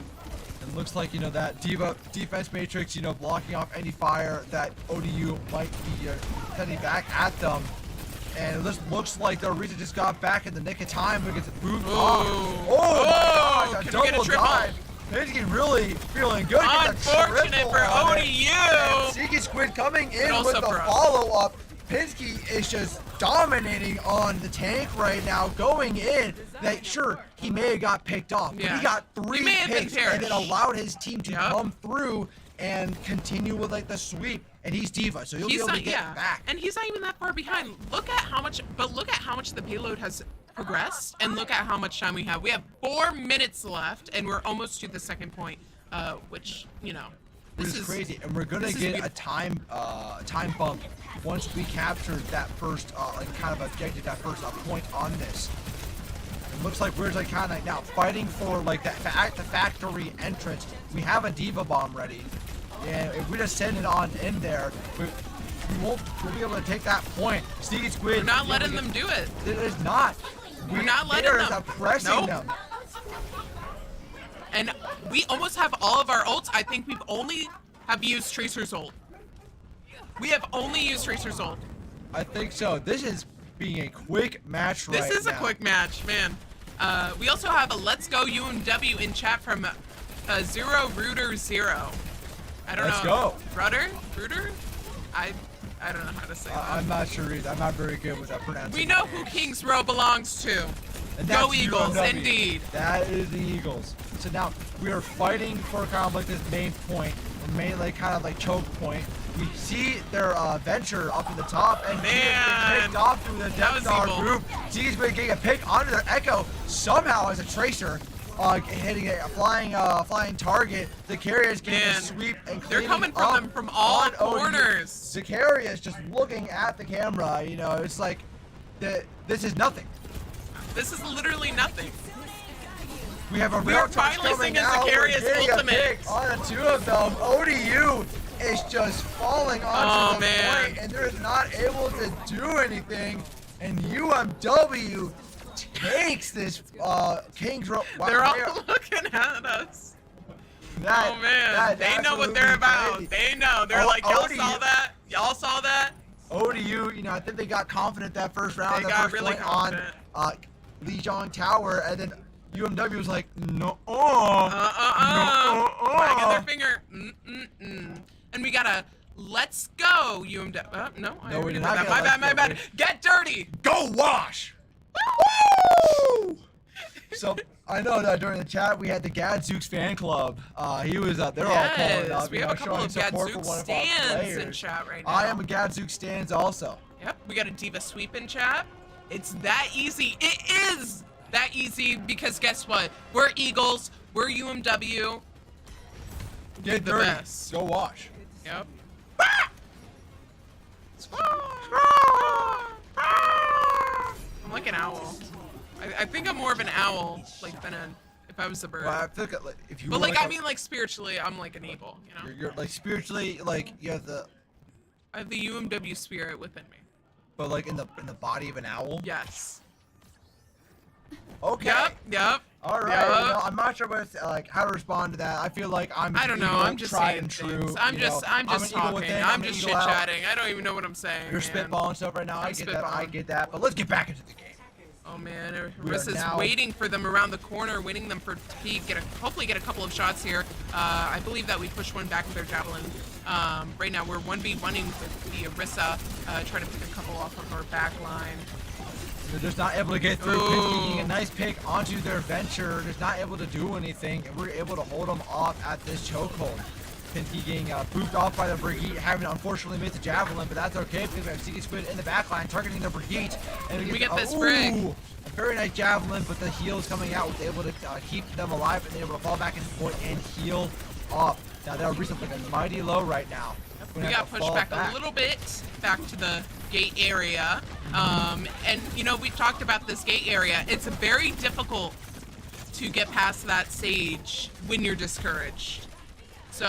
L: And looks like, you know, that Diva defense matrix, you know, blocking off any fire that ODU might be sending back at them. And this looks like the Orisa just got back in the nick of time because it moved off. Oh my gosh, a double dive. Pinsky really feeling good.
M: Unfortunate for ODU.
L: Seeking Squid coming in with the follow-up. Pinsky is just dominating on the tank right now, going in. That sure, he may have got picked off, but he got 3 picks and it allowed his team to come through and continue with like the sweep. and he's Diva, so he'll be able to get back.
M: And he's not even that far behind. Look at how much the payload has progressed, and look at how much time we have. We have 4 minutes left, and we're almost to the second point, which, you know,
L: this is crazy, and we're gonna get a time bump once we capture that first like kind of objective, that first point on this. It looks like we're like kind of now fighting for like the factory entrance. We have a Diva bomb ready, and if we just send it on in there, we'll be able to take that point. Sneaky Squid.
M: We're not letting them do it.
L: It is not.
M: We're not letting them.
L: Suppressing them.
M: And we almost have all of our ults. I think we've only have used Tracer's ult. We have only used Tracer's ult.
L: I think so. This is being a quick match right now.
M: This is a quick match, man. We also have a Let's Go UMW in chat from Zero Rooter Zero. I don't know.
L: Let's go.
M: Rooter? I don't know how to say that.
L: I'm not sure either. I'm not very good with that pronunciation.
M: We know who Kings Row belongs to.
L: And
M: Go
L: that's
M: Eagles,
L: UMW.
M: indeed.
L: That is the Eagles. So now we are fighting for kind of like this main point, the main like kind of like choke point. We see their venture up at the top, and they picked off through the Death Star group. Z's been getting a pick onto their Echo somehow as a Tracer, hitting a flying target. Zacharias getting a sweep and
M: they're coming from them from all corners.
L: Zacharias just looking at the camera. You know, it's like this is nothing.
M: This is literally nothing.
L: We have a
M: We
L: real
M: are finally
L: coming
M: seeing a
L: out.
M: Zacharias
L: We're getting a
M: ultimate.
L: pick on the two of them. ODU is just falling onto the point, and they're not able to do anything. And UMW takes this Kings Row.
M: They're all looking at us. Oh man, they know what they're about.
L: Crazy.
M: They know. They're like, y'all saw that? Y'all saw that?
L: ODU, you know, I think they got confident that first round.
M: They got really confident.
L: On Lijiang Tower, and then UMW was like, no,
M: wagging their finger. And we got a let's go UMW. No, I already did that. My bad. Get dirty.
L: Go wash. Woo! So I know that during the chat we had the Gadzooks fan club. He was they're all pulling up.
M: We have a couple of Gadzooks stands in chat right now.
L: I am a Gadzooks stands also.
M: Yep, we got a Diva sweep in chat. It's that easy. It is that easy because guess what? We're Eagles. We're UMW.
L: Get
M: the
L: dirty.
M: best.
L: Go wash.
M: Yep. I'm like an owl. I think I'm more of an owl, like than if I was a bird.
L: Well, I feel like if you.
M: But
L: were
M: like I mean, like spiritually, I'm like an eagle. You know.
L: You're like spiritually, like you have the.
M: I have the UMW spirit within me.
L: But like in the body of an owl.
M: Yes.
L: Okay.
M: Yep.
L: All right.
M: Yep.
L: You know, I'm not sure like how to respond to that. I feel like I'm.
M: I don't know. I'm just
L: tried
M: saying
L: and
M: things.
L: true.
M: I'm just talking. I'm just chit
L: out.
M: chatting. I don't even know what I'm saying.
L: You're
M: man.
L: spitballing stuff right now. I get that. But let's get back into the game.
M: Oh man, Arissa's waiting for them around the corner, waiting them for to peek, hopefully get a couple of shots here. I believe that we pushed one back with their javelin. Right now we're 1v1ing with the Arissa, trying to pick a couple off of our back line.
L: They're just not able to get through. Getting a nice pick onto their venture. Just not able to do anything, and we're able to hold them off at this chokehold. Pinsky getting booped off by the Brigitte, having unfortunately missed the javelin, but that's okay because we have Sneaky Squid in the backline targeting the Brigitte. And
M: we get this frag.
L: A very nice javelin, but the heals coming out was able to keep them alive and able to fall back into point and heal up. Now they're recently looking mighty low right now.
M: We got pushed back a little bit, back to the gate area. And you know, we talked about this gate area. It's very difficult to get past that stage when you're discouraged. So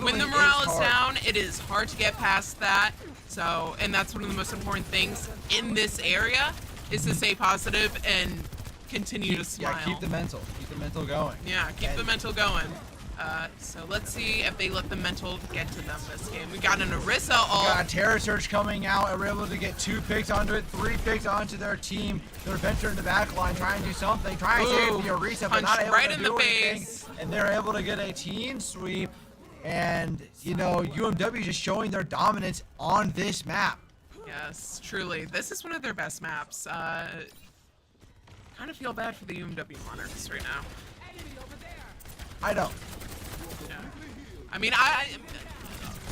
M: when the morale is down, it is hard to get past that. So, and that's one of the most important things in this area is to stay positive and continue to smile.
L: Yeah, keep the mental going.
M: Yeah, keep the mental going. So let's see if they let the mental get to them this game. We got an Orisa ult.
L: We got a Terror Surge coming out, and we're able to get 2 picks onto it, 3 picks onto their team. They're venturing the back line, trying to do something, trying to save the Orisa, but not able
M: right
L: to
M: in
L: do
M: the
L: anything.
M: face.
L: And they're able to get a team sweep. And, you know, UMW just showing their dominance on this map.
M: Yes, truly. This is one of their best maps. Kind of feel bad for the UMW Monarchs right now.
L: I don't.
M: Yeah. I mean,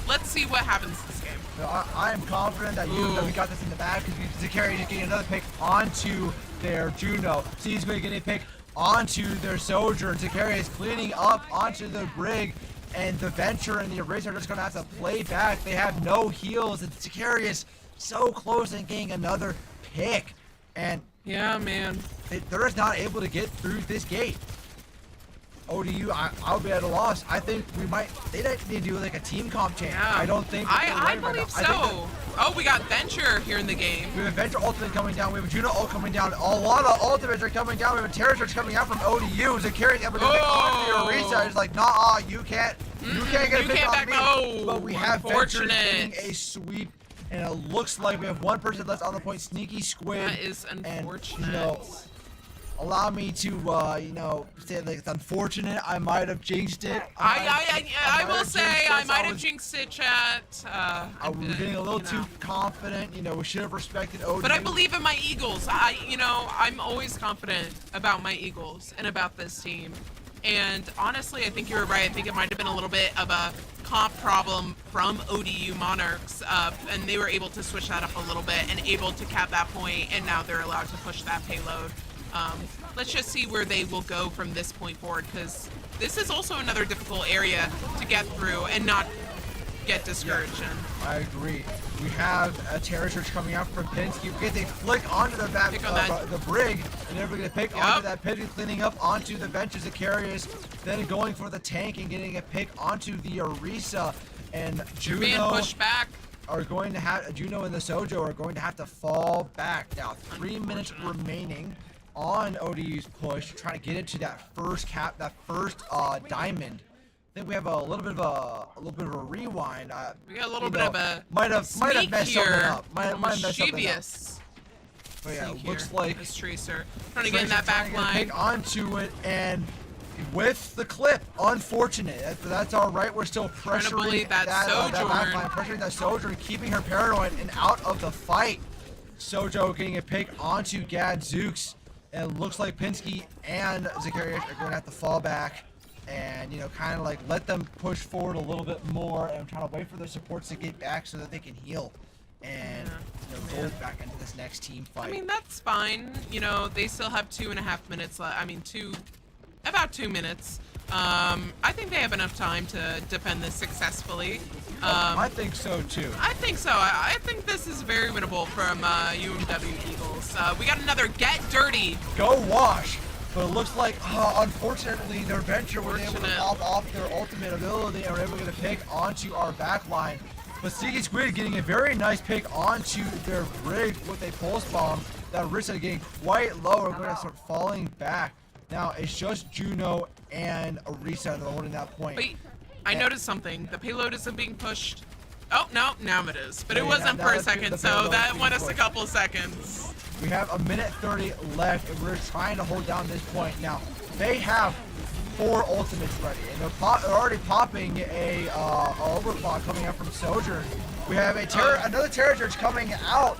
M: let's see what happens this game.
L: So I am confident that UMW got this in the bag because Zakari is getting another pick onto their Juno. C's going to get a pick onto their Sojourn. Zakari is cleaning up onto the Brig, and the Venture and the Eraser are just going to have to play back. They have no heals, and Zakari is so close and getting another pick. And
M: yeah, man,
L: they're just not able to get through this gate. ODU, I'll be at a loss. I think they need to do like a team comp change.
M: Yeah.
L: I don't think
M: I believe so. Oh, we got Venture here in the game.
L: We have a Venture ultimate coming down. We have a Juno ult coming down. A lot of ultimates are coming down. We have a Terror Surge coming out from ODU. Zakari's able to pick on your reset. It's like, nah, you can't get a pick on me.
M: No.
L: But we have Venture getting a sweep. And it looks like we have one person left on the point, Sneaky Squid.
M: That is unfortunate.
L: And, allow me to, say like it's unfortunate. I might have jinxed it.
M: I will say I might have jinxed it, chat.
L: I was getting a little too confident. We should have respected ODU.
M: But I believe in my Eagles. I'm always confident about my Eagles and about this team. And honestly, I think you were right. I think it might have been a little bit of a comp problem from ODU Monarchs, and they were able to switch that up a little bit and able to cap that point, and now they're allowed to push that payload. Let's just see where they will go from this point forward, because this is also another difficult area to get through and not get discouraged in.
L: I agree. We have a Terror Surge coming out from Pinsky. They flick onto the Brig, and they're going to pick onto that Pinsky, cleaning up onto the Ventures of Carriers, then going for the tank and getting a pick onto the Orisa. And Juno
M: being pushed back.
L: Are going to have Juno and the Sojo are going to have to fall back. Now 3 minutes remaining on ODU's push, trying to get into that first diamond. I think we have a little bit of a rewind.
M: We got a little bit of a
L: might have messed something up. Might have messed something up.
M: Mischievous.
L: But yeah, it looks like
M: this Tracer trying to get in that back line.
L: Pick onto it, and with the clip, unfortunate. That's all right. We're still pressuring that back line, pressuring that Sojourn, keeping her paranoid and out of the fight. Sojo getting a pick onto Gadzooks, and it looks like Pinsky and Zakarias are going to have to fall back and kind of like let them push forward a little bit more, and trying to wait for their supports to get back so that they can heal and go back into this next team fight.
M: I mean, that's fine. They still have 2.5 minutes left. I mean, about 2 minutes. I think they have enough time to defend this successfully.
L: I think so too.
M: I think so. I think this is very winnable from UMW Eagles. We got another Get Dirty.
L: Go Wash. But it looks like, unfortunately, their Venture was able to pop off their ultimate ability and were able to get a pick onto our back line. But Sneaky Squid getting a very nice pick onto their Brig with a pulse bomb. That Rissa getting quite low. We're going to start falling back. Now, it's just Juno and Orisa that are holding that point.
M: Wait, I noticed something. The payload isn't being pushed. Oh, no, now it is. But it wasn't for a second, so that went us a couple seconds.
L: We have 1:30 left, and we're trying to hold down this point. Now, they have 4 ultimates ready, and they're already popping a overclock coming out from Sojourn. We have another Terror Surge coming out.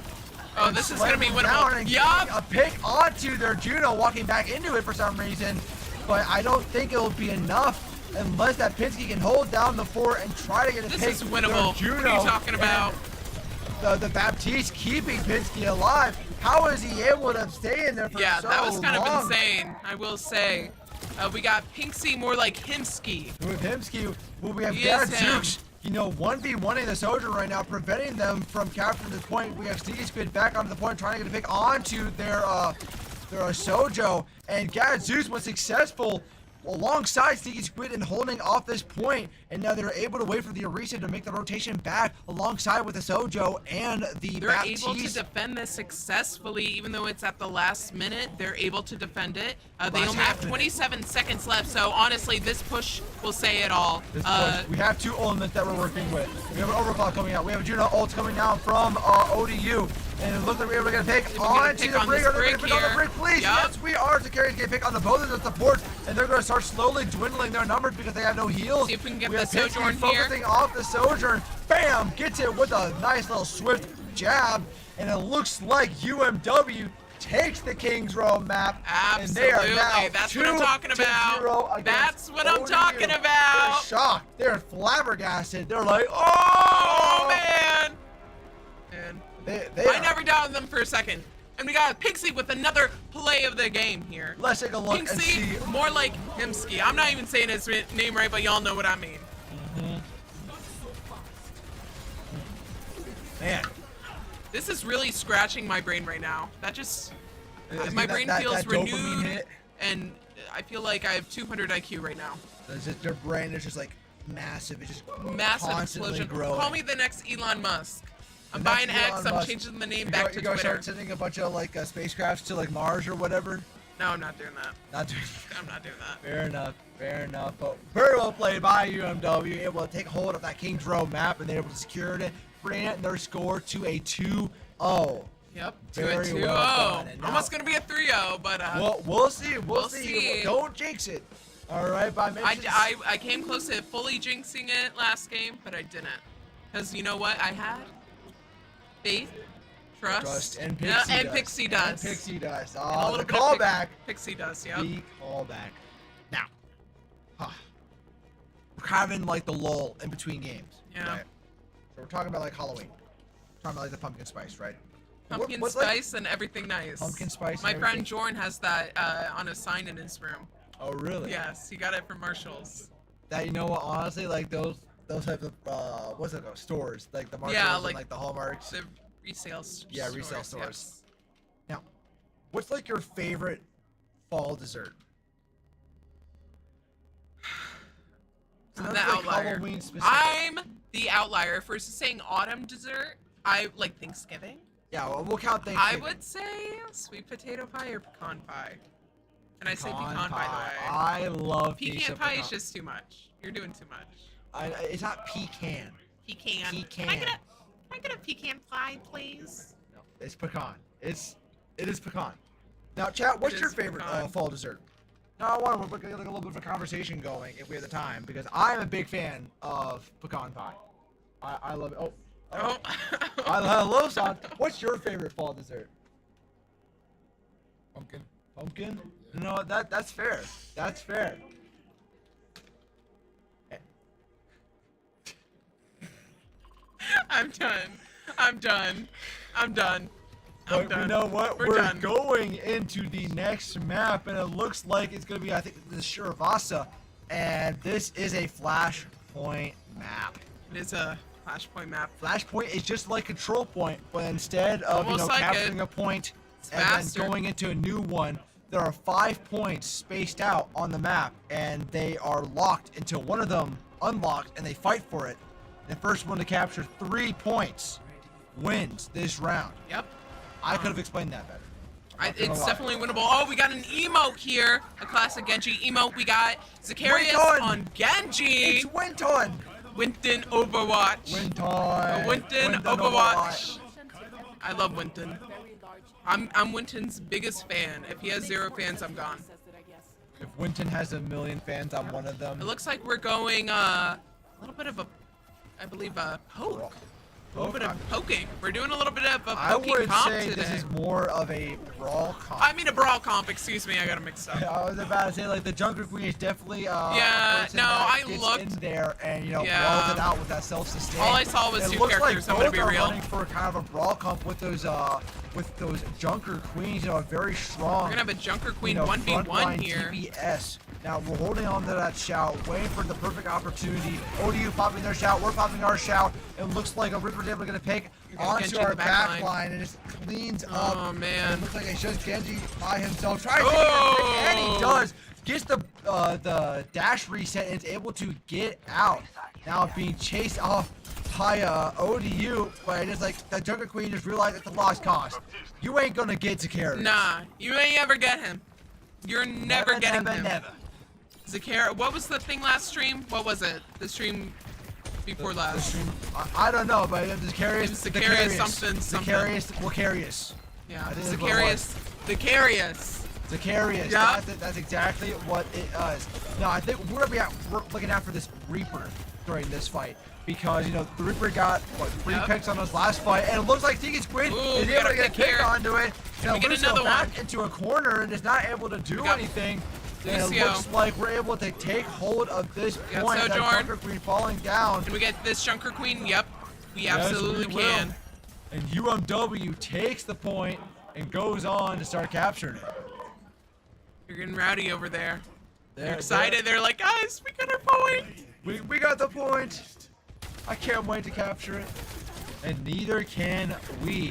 M: Oh, this is going to be winnable. Yup!
L: A pick onto their Juno, walking back into it for some reason. But I don't think it'll be enough unless that Pinsky can hold down the fort and try to get a pick.
M: This is winnable.
L: Juno.
M: What are you talking about?
L: The Baptiste keeping Pinsky alive. How is he able to stay in there for so long?
M: Yeah, that was kind of insane, I will say. We got Pinksy, more like Himsky.
L: With Himsky, we have Gadzooks, 1v1ing the Soldier right now, preventing them from capturing this point. We have Sneaky Squid back onto the point, trying to get a pick onto their Sojo, and Gadzooks was successful alongside Sneaky Squid in holding off this point, and now they're able to wait for the Orisa to make the rotation back alongside with the Sojo and the
M: They're
L: Baptiste.
M: able to defend this successfully, even though it's at the last minute. They're able to defend it. They only have 27 seconds left, so honestly, this push will say it all.
L: We have 2 ultimates that we're working with. We have an overclock coming out. We have a Juno ult coming down from ODU. And it looks like we're able to get a pick onto the Brig. Are they going to pick on the Brig, please?
M: Yep.
L: Yes, we are. Zakari's getting a pick on the both of the supports, and they're going to start slowly dwindling their numbers because they have no heals.
M: See if we can get
L: we
M: the
L: have Pinsky
M: Sojourn here.
L: focusing off the Sojourn. Bam! Gets it with a nice little swift jab. And it looks like UMW takes the Kings Row map.
M: Absolutely.
L: And they are now
M: That's what I'm talking about. That's what I'm talking about.
L: They're shocked. They're flabbergasted. They're like, oh!
M: Man! I never doubted them for a second. And we got Pixie with another play of the game here.
L: Let's take a look and see.
M: More like Himsky. I'm not even saying his name right, but y'all know what I mean.
L: Man.
M: This is really scratching my brain right now. That just... my brain
L: that
M: feels
L: dopamine
M: renewed,
L: hit.
M: and I feel like I have 200 IQ right now.
L: Your brain is just like massive. It's just
M: Massive
L: constantly
M: explosion.
L: growing.
M: Call me the next Elon Musk. I'm
L: The next
M: buying X.
L: Elon
M: I'm
L: Musk.
M: changing the name
L: You
M: back
L: go-
M: to
L: you gonna
M: Twitter.
L: start sending a bunch of like spacecrafts to like Mars or whatever.
M: No, I'm not doing that.
L: Not doing.
M: I'm not doing that.
L: Fair enough. Fair enough. But very well played by UMW. Able to take hold of that Kings Row map and they're able to secure it, bring their score to a 2-0.
M: Yep.
L: Very
M: 2-2-0.
L: well done. And now-
M: Almost gonna be a 3-0, but
L: we'll see. We'll see.
M: see.
L: Don't jinx it. All right, by mentions.
M: I came close to fully jinxing it last game, but I didn't. Because you know what? I had faith, trust,
L: and
M: yeah,
L: Pixie
M: and
L: does.
M: Pixie does.
L: And Pixie does.
M: And a
L: Oh,
M: little
L: the
M: bit of
L: callback.
M: Pixie does, yep.
L: The callback. Now, we're having like the lull in between games.
M: Yeah.
L: Right? So we're talking about like Halloween. We're talking about like the pumpkin spice, right?
M: Pumpkin
L: What's, like,
M: spice and everything nice.
L: Pumpkin spice
M: My
L: and
M: friend
L: everything?
M: Jordan has that on a sign in his room.
L: Oh, really?
M: Yes, he got it from Marshalls.
L: That, you know what? Honestly, like those types of what's it called? Stores, like the Marshalls
M: Yeah,
L: and
M: like
L: like the Hallmarks.
M: The resale
L: Yeah,
M: stores.
L: resale stores.
M: Yes.
L: Now, what's like your favorite fall dessert?
M: I'm
L: Sounds
M: the
L: like
M: outlier.
L: Halloween specific.
M: I'm the outlier. If we're saying autumn dessert, I like Thanksgiving.
L: Yeah, well, we'll count
M: I
L: Thanksgiving.
M: would say sweet potato pie or pecan pie. And I say
L: Pecan
M: pecan, by the way.
L: I love
M: pecan
L: decent
M: pie
L: pecan.
M: is just too much. You're doing too much.
L: It's not pecan.
M: Pecan.
L: Pecan.
M: Can I get a pecan pie, please?
L: No, it's pecan. It is pecan. Now, chat, what's
M: It
L: your
M: is
L: favorite
M: pecan.
L: fall dessert? Now, I want to get like a little bit of a conversation going if we have the time because I'm a big fan of pecan pie. I love it. Oh. Hello, son. What's your favorite fall dessert? Pumpkin. Pumpkin? You know what? That's fair. That's fair.
M: I'm done. I'm done. I'm done. I'm
L: But
M: done.
L: you know what?
M: We're
L: We're
M: done.
L: going into the next map, and it looks like it's going to be, I think, the Shiravasa. And this is a flashpoint map.
M: It is a flashpoint map.
L: Flashpoint is just like Control Point, but instead of
M: Almost like
L: capturing
M: it.
L: a point
M: It's
L: and
M: faster.
L: then going into a new one, there are 5 points spaced out on the map, and they are locked until one of them unlocked, and they fight for it. The first one to capture 3 points wins this round.
M: Yep.
L: I could have explained that better. Not gonna
M: It's
L: lie.
M: definitely winnable. Oh, we got an emote here. A classic Genji emote. We got Zacharias
L: Winton!
M: on Genji.
L: It's Winton!
M: Winton Overwatch.
L: Winton!
M: Winton Overwatch. I love Winton. I'm Winton's biggest fan. If he has 0 fans, I'm gone.
L: If Winton has 1 million fans, I'm one of them.
M: It looks like we're going a little bit of a, I believe, a poke. A little bit of poking. We're doing a little bit of a
L: I
M: poking
L: would
M: comp
L: say
M: today.
L: this is more of a brawl comp.
M: I mean a brawl comp. Excuse me, I got it mixed up.
L: I was about to say, like, the Junker Queen is definitely,
M: Yeah,
L: person
M: no,
L: that
M: I
L: gets
M: looked-
L: in there and, you know,
M: Yeah.
L: brawls it out with that self-sustain.
M: All I saw was
L: It
M: 2
L: looks
M: characters,
L: like
M: I'm gonna
L: both
M: be
L: are
M: real.
L: running for kind of a brawl comp with those Junker Queens, you know, a very strong.
M: We're gonna have a Junker Queen
L: you know,
M: 1v1
L: frontline
M: here.
L: DPS. Now we're holding on to that shout, waiting for the perfect opportunity. ODU popping their shout, we're popping our shout. It looks like a Ripper's able to pick
M: got
L: onto
M: Genji in
L: our
M: the back
L: back line and just cleans up.
M: Oh, man.
L: And it looks like it's just Genji by himself. Tries to get a pick, and he does. Gets the dash reset and is able to get out. Now being chased off by ODU, but it's like the Junker Queen just realized it's a lost cause. You ain't gonna get to carry.
M: Nah, you ain't ever get him. You're never getting him.
L: Never.
M: Zakara, what was the thing last stream? What was it? The stream before last.
L: I don't know, but Zacharias.
M: It was Zacharias something.
L: Zacharias.
M: Yeah,
L: I think that's what it was.
M: Zacharias.
L: Zacharias.
M: Yeah.
L: That's exactly what it is. No, I think we're looking out for this Reaper during this fight. Because, you know, the Reaper got, what, 3 picks on his last fight, and it looks like Tiki Squid is
M: we
L: able
M: got
L: to
M: a
L: get a
M: pick
L: pick
M: here.
L: onto it. Now,
M: we get
L: Lucio
M: another
L: back
M: one?
L: into a corner and is not able to do
M: got
L: anything. And it
M: Lucio.
L: looks like we're able to take hold of this
M: got
L: point. That
M: Sojourn.
L: Junker Queen falling down.
M: Can we get this Junker Queen? Yep. We
L: Yes,
M: absolutely
L: we will.
M: can.
L: And UMW takes the point and goes on to start capturing it.
M: You're getting rowdy over there. They're
L: They're
M: excited. They're like, guys, we got our point.
L: We got the point. I can't wait to capture it. And neither can we.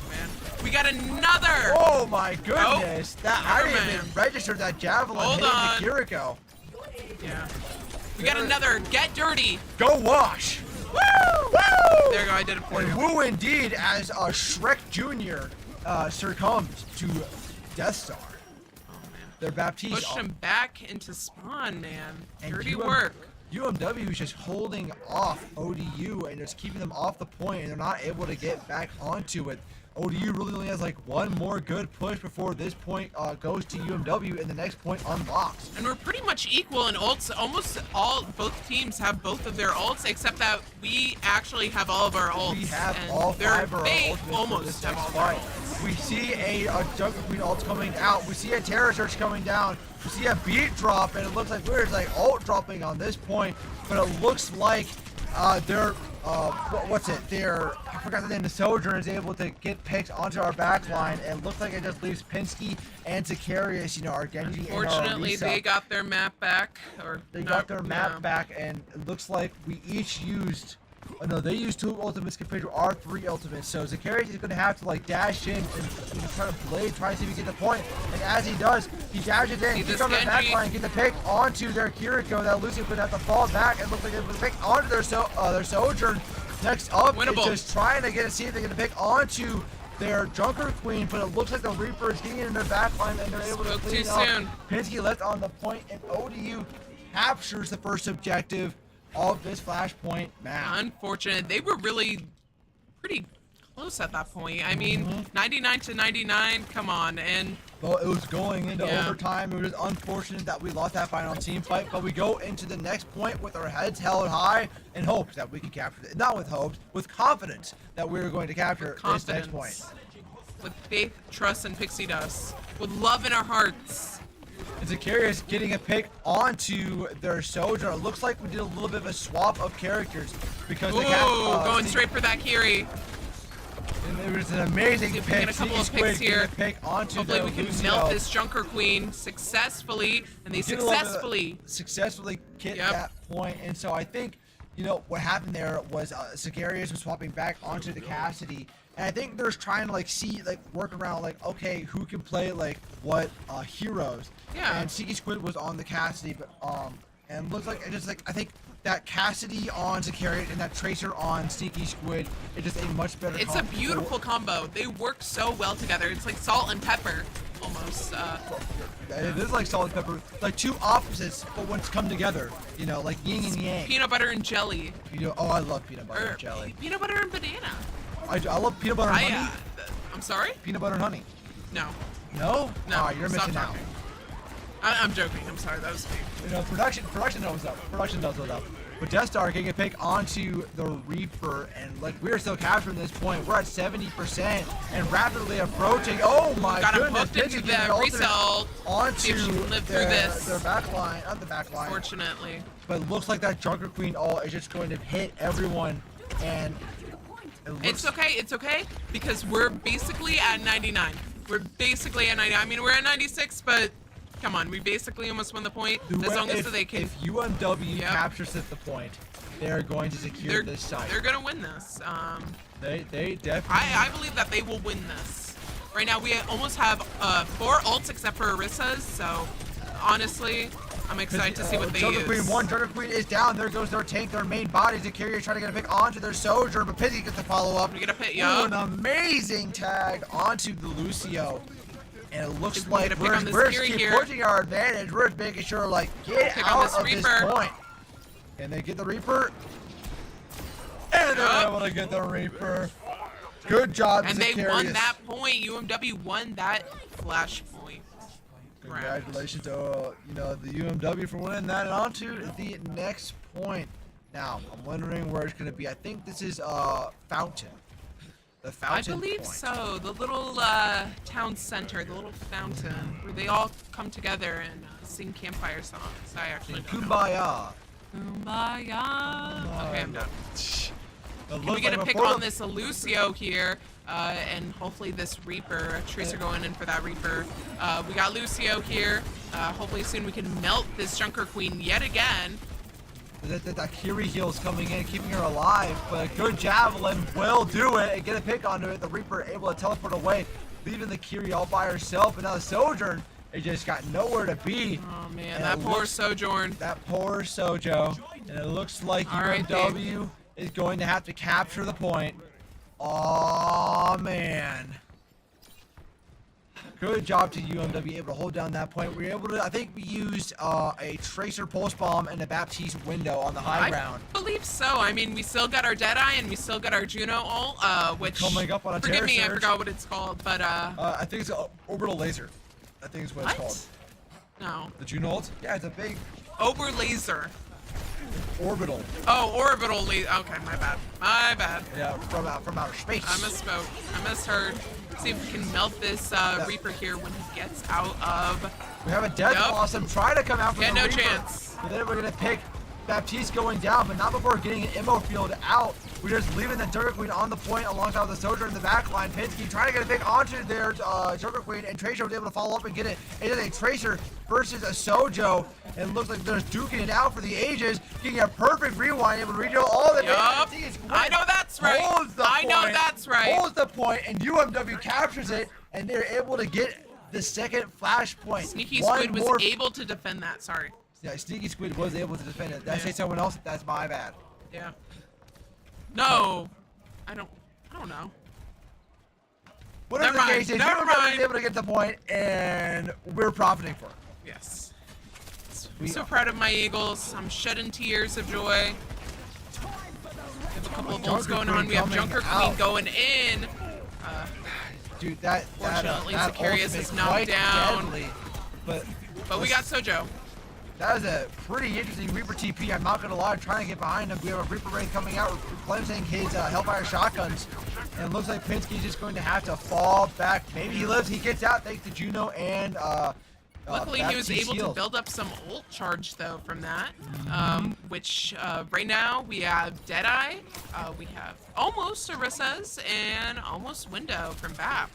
M: Man, we got another.
L: Oh my goodness! That I didn't
M: man.
L: even register that javelin
M: Hold
L: hitting
M: on.
L: the Kiriko.
M: Yeah. We got another. Get dirty.
L: Go wash.
M: Woo! There you go. I did it for
L: And
M: you.
L: woo indeed as Shrek Jr. Succumbs to Death Star. Their Baptiste.
M: Pushed him back into spawn, man.
L: And
M: Dirty
L: UM
M: work.
L: UMW is just holding off ODU and just keeping them off the point, and they're not able to get back onto it. ODU really only has like one more good push before this point goes to UMW, and the next point unlocks.
M: And we're pretty much equal in ults. Almost both teams have both of their ults, except that we actually have all of our ults.
L: We have
M: and
L: all 5 of our
M: they
L: ultimates for
M: almost
L: this
M: have
L: next
M: all of our
L: fight.
M: ults.
L: We see a Jungle Queen ult coming out. We see a Terror Search coming down. We see a beat drop, and it looks like we're like ult dropping on this point, but it looks like they're what's it? I forgot the name. The Sojourner is able to get picked onto our back line, and looks like it just leaves Pinsky and Zacharias, you know, our Genji and our
M: Fortunately,
L: Risa.
M: they got their map back. Or
L: They got their map back, and it looks like we each used. Oh, no, they used 2 ultimates compared to our 3 ultimates. So Zacharias is going to have to like dash in and try to blade, try to see if he can get the point. And as he does, he dashes in, he comes the back line, get the pick onto their Kiriko. That Lucio could have to fall back, and looks like it was picked onto their Sojourn. Next up is just trying to see if they can pick onto their Junker Queen, but it looks like the Reaper is getting in their back line, and they're able to clean it up. Pinsky left on the point, and ODU captures the first objective of this Flashpoint map.
M: Unfortunate. They were really pretty close at that point. I mean, 99 to 99. Come on, and
L: well, it was going into overtime. It was just unfortunate that we lost that final team fight, but we go into the next point with our heads held high in hopes that we can capture it. Not with hopes, with confidence that we're going to capture this next point.
M: With faith, trust, and pixie dust. With love in our hearts.
L: And Zacharias getting a pick onto their Soldier. It looks like we did a little bit of a swap of characters because
M: going straight for that Kiri.
L: And it was an amazing pick.
M: Get a couple of picks here.
L: Pick onto
M: Hopefully we can
L: Lucio.
M: melt this Junker Queen successfully, and they successfully
L: get that point. And so I think, you know, what happened there was Zacharias was swapping back onto the Cassidy. And I think they're trying to work around okay, who can play what heroes.
M: Yeah.
L: And Sneaky Squid was on the Cassidy, but and looks like I think that Cassidy on Zacharias and that Tracer on Sneaky Squid is just a much better.
M: It's a beautiful combo. They work so well together. It's like salt and pepper, almost.
L: It is like salt and pepper, like 2 opposites, but when it's come together, you know, like yin and yang.
M: Peanut butter and jelly.
L: Oh, I love peanut butter and jelly.
M: Peanut butter and banana.
L: I love peanut butter and honey.
M: I'm sorry?
L: Peanut butter and honey.
M: No.
L: No?
M: No.
L: You're missing out.
M: I'm joking. I'm sorry. That was me.
L: You know, production knows up. Production does it up. But Death Star getting a pick onto the Reaper, and we're still capturing this point. We're at 70% and rapidly approaching. Oh my goodness!
M: Got him hooked into the result.
L: Onto
M: their
L: back line, not the back line.
M: Fortunately.
L: But it looks like that Junker Queen ult is just going to hit everyone, and
M: it's okay. It's okay because we're basically at 99. We're basically at 99. I mean, we're at 96, but. Come on, we basically almost won the point. As long as they can.
L: If UMW captures at the point, they're going to secure this site.
M: They're gonna win this.
L: They definitely.
M: I believe that they will win this. Right now, we almost have 4 ults except for Arissa's. So, honestly, I'm excited to see what they use.
L: Junker Queen is down. There goes their tank, their main body. The carrier trying to get a pick onto their Soldier, but Pizzy gets the follow up.
M: We get a pit,
L: an amazing tag onto the Lucio. And it looks like we're just keep pushing our advantage. We're just making sure, get out of this point. And they get the Reaper. And they're able to get the Reaper. Good job,
M: and
L: Zacharias.
M: They won that point. UMW won that flash point.
L: Congratulations to the UMW for winning that. And on to the next point. Now, I'm wondering where it's going to be. I think this is Fountain. The fountain
M: I believe
L: point.
M: so. The little town center, the little fountain, where they all come together and sing campfire songs. I actually don't know.
L: Kumbaya.
M: Kumbaya. Okay, I'm done. Can we get a pick on this Lucio here? And hopefully this Reaper, Tracer going in for that Reaper. We got Lucio here. Hopefully soon we can melt this Junker Queen yet again.
L: That Kiri heal's coming in, keeping her alive, but a good Javelin will do it and get a pick onto it. The Reaper able to teleport away, leaving the Kiri all by herself, and now the Sojourn, it just got nowhere to be.
M: Oh man, that poor Sojourn.
L: That poor Sojo. And it looks like UMW is going to have to capture the point. Oh man. Good job to UMW, able to hold down that point. We were able to, I think we used a Tracer Pulse Bomb and a Baptiste window on the high ground.
M: I believe so. I mean, we still got our Deadeye and we still got our Juno ult, which,
L: coming up on a
M: forgive me,
L: surge.
M: I forgot what it's called, but
L: I think it's an orbital laser. I think is what it's called.
M: No.
L: The Juno ult? Yeah, it's a big...
M: Over laser.
L: Orbital.
M: Oh, orbital laser. Okay, my bad. My bad.
L: Yeah, from outer space.
M: I misspoke. I misheard. See if we can melt this Reaper here when he gets out of...
L: We have a Death Blossom trying to come out from the
M: no
L: Reaper,
M: chance.
L: But then we're going to pick Baptiste going down, but not before getting an ammo field out. We're just leaving the Junker Queen on the point alongside with the Soldier in the back line. Pinsky trying to get a pick onto their Junker Queen, and Tracer was able to follow up and get it. It is a Tracer versus a Sojo. It looks like they're duking it out for the ages, getting a perfect rewind, able to redo all the damage.
M: I know that's right. I know that's right.
L: Holds the point, and UMW captures it, and they're able to get the second flashpoint.
M: Sneaky Squid was able to defend that. Sorry.
L: Yeah, Sneaky Squid was able to defend it. Did I say someone else? That's my bad.
M: Yeah. No. I don't know.
L: Whatever the case is, UMW was able to get the point, and we're profiting for it.
M: Yes. I'm so proud of my Eagles. I'm shedding tears of joy. We have a couple of ults going on. We have Junker Queen going in.
L: Dude, that
M: fortunately,
L: that
M: Zacharias is knocked down.
L: Deadly, but
M: we got Sojo.
L: That was a pretty interesting Reaper TP. I'm not gonna lie, trying to get behind him. We have a Reaper Wraith coming out, replenishing his Hellfire shotguns, and it looks like Pinsky's just going to have to fall back. Maybe he lives, he gets out thanks to Juno and
M: luckily he was able to build up some ult charge though from that, which right now we have Deadeye, we have almost Orissa's, and almost Window from BAP.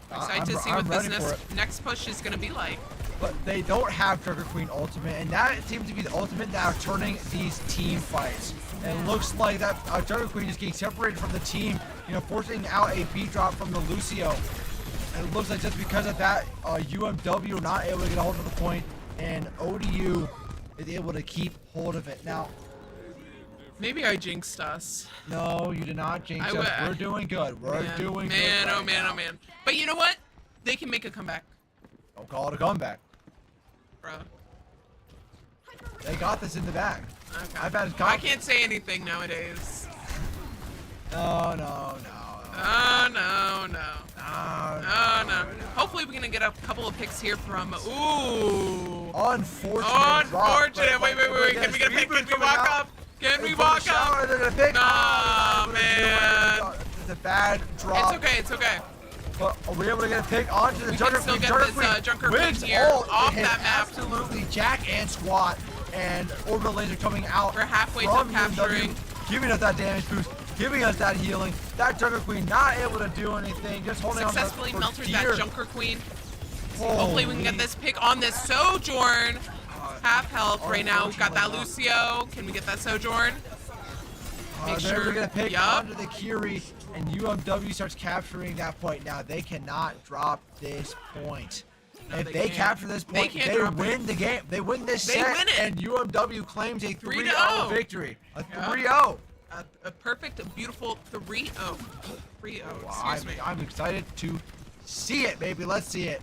M: Excited to see what this next push is going to be like.
L: But they don't have Junker Queen ultimate, and that seems to be the ultimate that are turning these team fights. And it looks like that Junker Queen is getting separated from the team, you know, forcing out a beat drop from the Lucio. And it looks like just because of that, UMW are not able to get a hold of the point, and ODU is able to keep hold of it. Now,
M: maybe I jinxed us.
L: No, you did not jinx us. We're doing good. We're doing good.
M: Man, oh man, oh man. But you know what? They can make a comeback.
L: Don't call it a comeback.
M: Bro.
L: They got this in the bag.
M: Okay. I can't say anything nowadays.
L: No.
M: No. Hopefully we're gonna get a couple of picks here from. Ooh.
L: Unfortunate.
M: Wait. Can we get a pick? Can we walk up? Can we walk up?
L: They're gonna pick.
M: Nah, man.
L: It's a bad drop.
M: It's okay.
L: But are we able to get a pick onto the Junker Queen?
M: Junker Queen here off that map.
L: Absolutely jack and squat, and orbital laser coming out.
M: We're halfway to capturing,
L: giving us that damage boost, giving us that healing. That Junker Queen not able to do anything, just holding on.
M: Successfully melted that Junker Queen. Hopefully we can get this pick on this Sojourn. Half health right now. We've got that Lucio. Can we get that Sojourn? Make sure.
L: They're gonna pick onto the Kiri, and UMW starts capturing that point. Now they cannot drop this point. No, if they capture this point, they win the game. They win this set, and UMW claims a 3-0 victory. A 3-0.
M: A perfect, beautiful 3-0. 3-0. Excuse me.
L: I'm excited to see it, baby. Let's see it.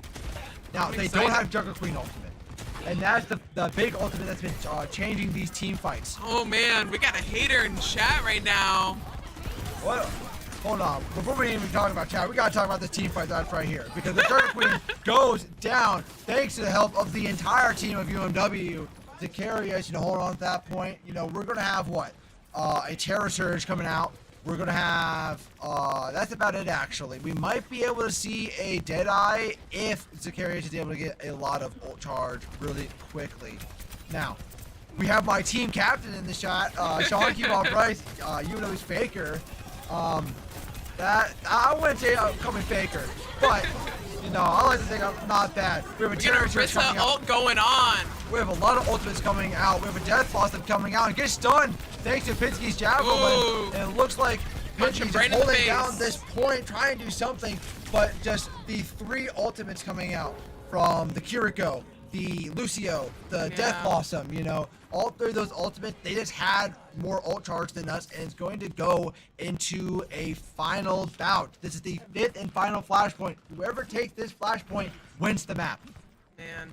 L: Now they don't have Junker Queen ultimate. And that's the big ultimate that's been changing these team fights.
M: Oh man, we got a hater in chat right now.
L: What? Hold on. Before we even talk about chat, we gotta talk about the team fight that's right here. Because the Junker Queen goes down thanks to the help of the entire team of UMW to carry us and hold on at that point. You know, we're gonna have what? A Terror Surge coming out. We're gonna have that's about it actually. We might be able to see a Deadeye if Zacharias is able to get a lot of ult charge really quickly. Now, we have my team captain in the shot, Sean Keeball Bryce, UMW's Faker. That I wouldn't say I'm coming Faker, but I like to think I'm not bad. We have a Terrorist coming out.
M: Ult going on.
L: We have a lot of ultimates coming out. We have a Death Blossom coming out and gets stunned thanks to Pinsky's Javelin. And it looks like Pinsky's just holding down this point, trying to do something, but just the 3 ultimates coming out from the Kiriko, the Lucio, the Death Blossom, all 3 of those ultimates, they just had more ult charge than us, and it's going to go into a final bout. This is the 5th and final flashpoint. Whoever takes this flashpoint wins the map.
M: Man,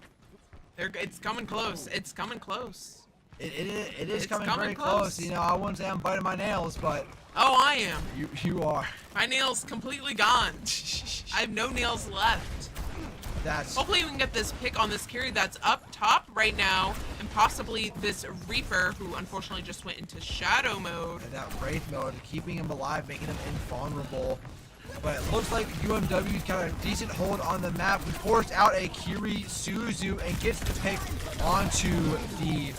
M: it's coming close. It's coming close.
L: It is coming very close. I wouldn't say I'm biting my nails, but...
M: Oh, I am.
L: You are.
M: My nails completely gone. I have no nails left. Hopefully we can get this pick on this carry that's up top right now, and possibly this Reaper, who unfortunately just went into Shadow mode.
L: And that Wraith mode, keeping him alive, making him invulnerable. But it looks like UMW's got a decent hold on the map. We forced out a Kiri Suzu and gets the pick onto the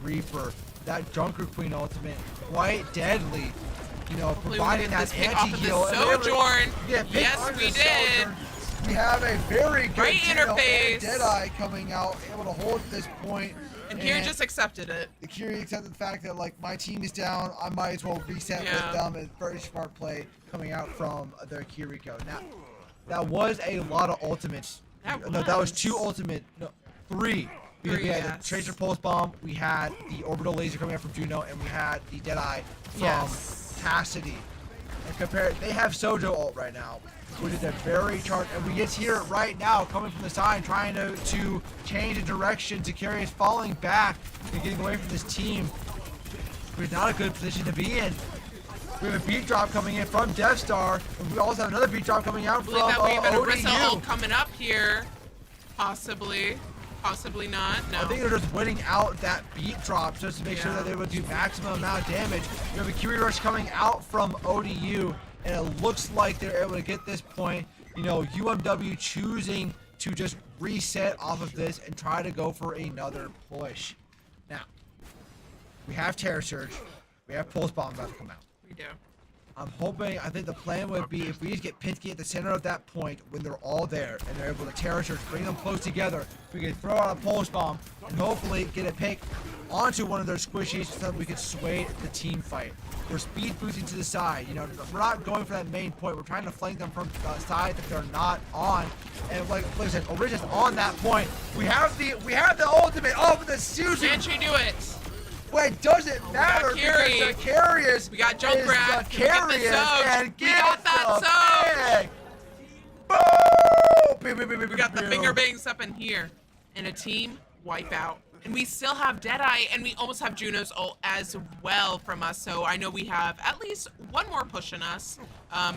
L: Reaper. That Junker Queen ultimate, quite deadly. Providing that anti-heal.
M: Sojourn. Yes, we did.
L: We have a very good
M: interface.
L: Deadeye coming out, able to hold this point.
M: And Kiri just accepted it.
L: Kiri accepted the fact that, my team is down, I might as well reset with them. It's very smart play coming out from the Kiriko. Now, that was a lot of ultimates. That was 2 ultimate. No, 3. We had the Tracer Pulse Bomb, we had the Orbital Laser coming out from Juno, and we had the Deadeye from Cassidy. And they have Sojo ult right now, which is a very charged, and we get here right now, coming from the side, trying to change the direction. Zacarius falling back and getting away from this team. It's not a good position to be in. We have a beat drop coming in from Death Star, and we also have another beat drop coming out from ODU.
M: Coming up here, possibly. Possibly not. No.
L: I think they're just waiting out that beat drop just to make sure that they would do maximum amount of damage. We have a Curie Rush coming out from ODU, and it looks like they're able to get this point. UMW choosing to just reset off of this and try to go for another push. Now, we have Terror Surge. We have Pulse Bomb about to come out.
M: We do.
L: I think the plan would be if we just get Pinsky at the center of that point when they're all there and they're able to Terror Surge, bring them close together, we can throw out a Pulse Bomb and hopefully get a pick onto one of their squishies so that we can sway the team fight. We're speed boosting to the side. We're not going for that main point. We're trying to flank them from the side that they're not on. And like I said, we're just on that point. We have the ultimate. Oh, but the Suzu.
M: Can't you do it?
L: Well, it doesn't matter because Zacarius
M: we got Junkrat.
L: Zacarius and
M: we got
L: that
M: Boom! We got the finger bangs up in here. And a team wipeout. And we still have Deadeye, and we almost have Juno's ult as well from us. So I know we have at least one more push in us. I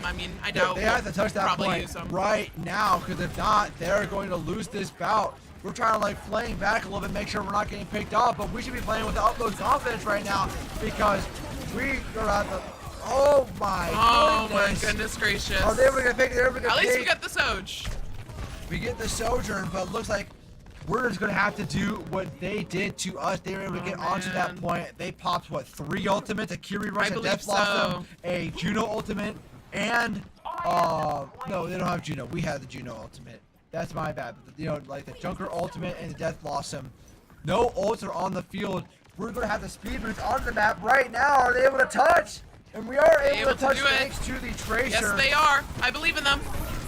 M: doubt
L: they have to touch that point right now, because if not, they're going to lose this bout. We're trying to flame back a little bit, make sure we're not getting picked off, but we should be playing with the utmost confidence right now because we are at the. Oh my
M: goodness gracious!
L: Are they ever gonna pick?
M: At least we got the Soj.
L: We get the Sojourn, but it looks like we're just gonna have to do what they did to us. They were able to get onto that point. They popped 3 ultimates: a Kiri Rush, a Death Blossom, a Juno ultimate, and no, they don't have Juno. We have the Juno ultimate. That's my bad. The Junker ultimate and the Death Blossom. No ults are on the field. We're going to have the speed boost on the map right now. Are they able to touch? And we are able to touch thanks to the Tracer.
M: Yes, they are. I believe in them.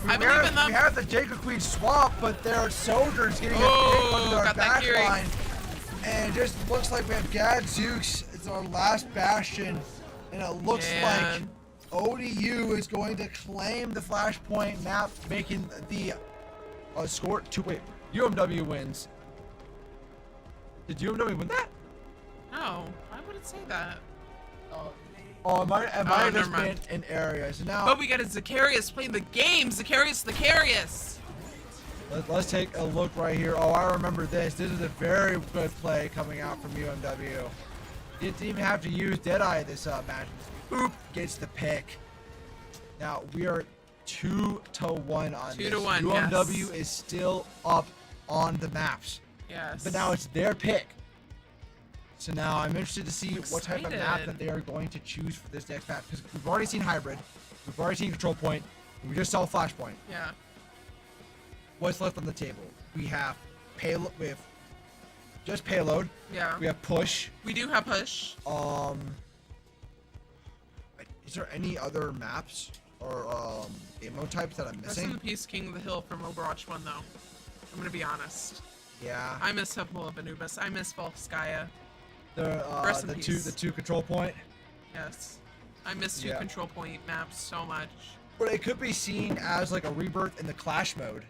M: I believe in them.
L: We have the Jacob Queen swap, but their soldiers getting a pick on their back line. And it just looks like we have Gadzooks. It's our last bastion. And it looks like ODU is going to claim the Flashpoint map, making the score UMW wins. Did UMW win that?
M: No, I wouldn't say that.
L: It might have just been an area. So now,
M: but we got a Zacarius playing the game. Zacarius.
L: Let's take a look right here. Oh, I remember this. This is a very good play coming out from UMW. You didn't even have to use Deadeye this match. Oop, gets the pick. Now we are 2-1 on this.
M: 2-1.
L: UMW is still up on the maps.
M: Yes.
L: But now it's their pick. So now I'm interested to see what type of map that they are going to choose for this next map, because we've already seen hybrid, we've already seen control point, and we just saw flashpoint.
M: Yeah.
L: What's left on the table? We have payload. We have just payload.
M: Yeah.
L: We have push.
M: We do have push.
L: Is there any other maps or ammo types that I'm
M: Rest
L: missing?
M: in the peace, King of the Hill from Overwatch 1, though. I'm gonna be honest.
L: Yeah.
M: I miss Temple of Anubis. I miss Volskaya.
L: The two control point.
M: Yes. I miss two control point maps so much.
L: But it could be seen as like a rebirth in the clash mode.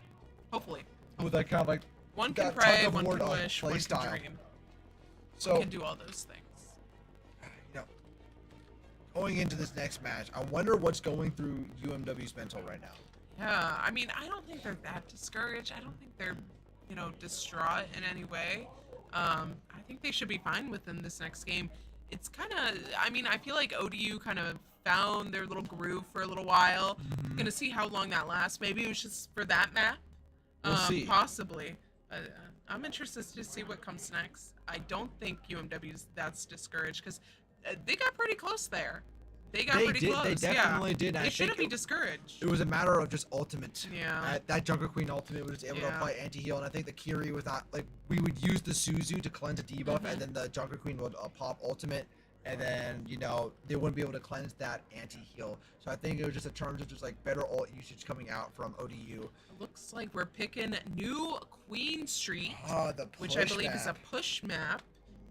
M: Hopefully.
L: With that kind of like
M: one can
L: that
M: pray,
L: tug of
M: one
L: war
M: can
L: of
M: wish,
L: play
M: one
L: style.
M: can dream.
L: So
M: One can do all those things.
L: You know, going into this next match, I wonder what's going through UMW's mental right now.
M: Yeah, I mean, I don't think they're that discouraged. I don't think they're, you know, distraught in any way. I think they should be fine within this next game. It's kind of, I mean, I feel like ODU kind of found their little groove for a little while. Gonna see how long that lasts. Maybe it was just for that map.
L: We'll see.
M: Possibly. I'm interested to see what comes next. I don't think UMW's that's discouraged because they got pretty close there. They got pretty close.
L: They definitely did.
M: They shouldn't be discouraged.
L: It was a matter of just ultimate.
M: Yeah.
L: That Junker Queen ultimate was able to apply anti-heal, and I think the Kiri was not like we would use the Suzu to cleanse a debuff, and then the Junker Queen would pop ultimate, and then you know they wouldn't be able to cleanse that anti-heal. So I think it was just in terms of just like better ult usage coming out from ODU.
M: Looks like we're picking New Queen Street,
L: The
M: which I
L: push
M: believe is a
L: map.
M: push map.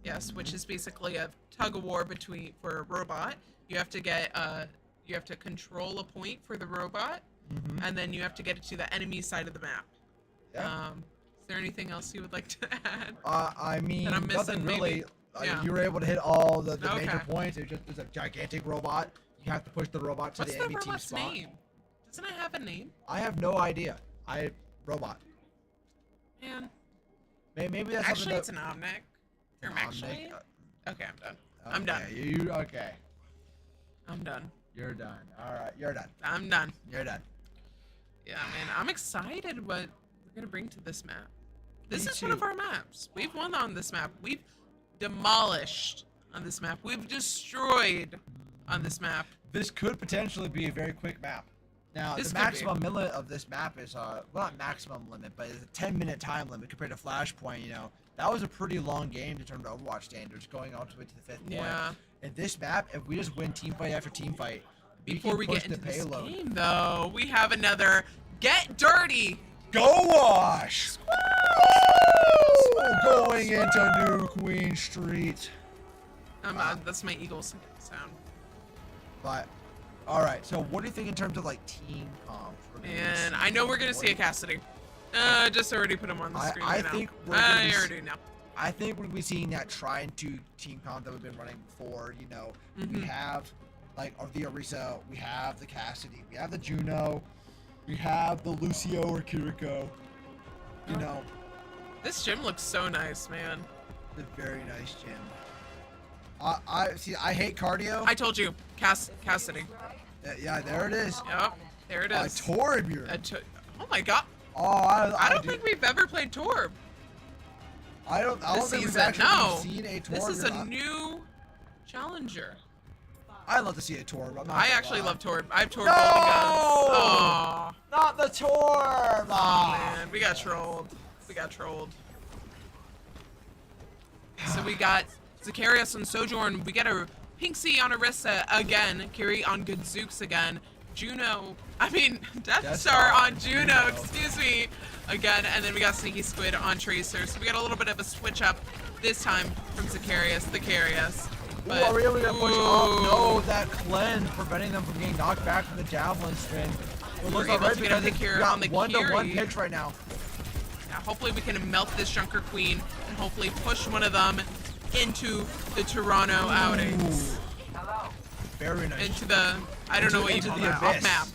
M: Yes, which is basically a tug of war for a robot. You have to get you have to control a point for the robot, and then you have to get it to the enemy side of the map.
L: Yeah.
M: Is there anything else you would like to add?
L: I mean,
M: that I'm
L: nothing
M: missing,
L: really.
M: maybe?
L: You were able to hit all the
M: Okay.
L: major points. It's a gigantic robot. You have to push the robot to
M: What's
L: the
M: the
L: enemy team
M: robot's
L: spot.
M: name? Doesn't it have a name?
L: I have no idea. Robot.
M: Man.
L: Maybe that's
M: Actually, it's
L: something
M: an Omnic. Or
L: Omnic,
M: actually. Okay, I'm done.
L: that,
M: I'm done.
L: Okay.
M: I'm done.
L: You're done. All right. You're done.
M: I'm done.
L: You're done.
M: Yeah, man, I'm excited what we're gonna bring to this map. This
L: Me
M: is one of
L: too.
M: our maps. We've won on this map. We've demolished on this map. We've destroyed on this map.
L: This could potentially be a very quick map. Now,
M: This
L: the
M: could be.
L: maximum limit of this map is, well, not maximum limit, but it's a 10-minute time limit compared to Flashpoint, you know. That was a pretty long game in terms of Overwatch standards, going all the way to the 5th
M: Yeah.
L: point. In this map, if we just win team fight after team fight,
M: Before we
L: can
M: get
L: push
M: into
L: the
M: this
L: payload.
M: game, though, we have another Get Dirty.
L: Go Wash! Going into New Queen Street.
M: That's my Eagles sound.
L: But, alright, so what do you think in terms of, like, team comp?
M: And I know we're gonna see a Cassidy. Just already put him on the screen
L: I
M: now.
L: think we're gonna
M: I
L: be
M: already know.
L: I think we'll be seeing that trying to team comp that we've been running before. You know, we have like the Orisa, we have the Cassidy, we have the Juno, we have the Lucio or Kiriko. You know,
M: This gym looks so nice, man.
L: the very nice gym. I see. I hate cardio.
M: I told you, Cassidy.
L: Yeah, there it is.
M: Yep, there it is.
L: Torb,
M: oh my god.
L: Oh,
M: I don't think we've ever played Torb.
L: I don't
M: This
L: think we've
M: season,
L: actually
M: no.
L: seen a Torb.
M: This is a new challenger.
L: I'd love to see a Torb. I'm not
M: I
L: gonna
M: actually
L: lie.
M: love Torb. I have Torb
L: No!
M: golden guns. Oh,
L: Not the Torb.
M: man, we got trolled. We got trolled. So we got Zacharias on Sojourn. We got a Pinksy on Orisa again. Kiri on Gadzooks again. Death Star on Juno, excuse me, again, and then we got Sneaky Squid on Tracer. So we got a little bit of a switch up this time from Zacharias, the Carius.
L: Ooh, are we able to push off? No, that cleanse, preventing them from getting knocked back from the javelin string. It looks
M: able
L: alright
M: to get a
L: because
M: pick
L: it's
M: here
L: got
M: on the
L: 1-to-1
M: Kiri.
L: picks right now.
M: Yeah, hopefully we can melt this Junker Queen and hopefully push one of them into the Toronto outings.
L: Very nice.
M: Into the, I don't know what you
L: Into
M: call
L: the
M: that,
L: abyss.
M: off map.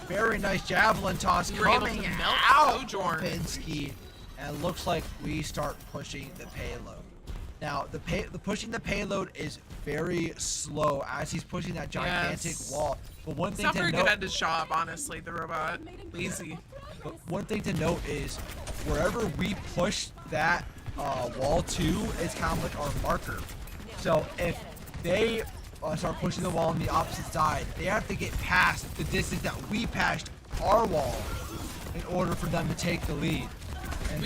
L: Very nice javelin toss
M: We were able
L: coming
M: to melt
L: out
M: Sojourn.
L: from Pinsky. And it looks like we start pushing the payload. Now, the pushing the payload is very slow as he's pushing that gigantic wall. But one
M: He's
L: thing
M: not
L: to
M: very
L: note,
M: good at his job, honestly, the robot. Lazy.
L: but one thing to note is wherever we push that wall 2 is kind of like our marker. So if they start pushing the wall on the opposite side, they have to get past the distance that we passed our wall in order for them to take the lead. And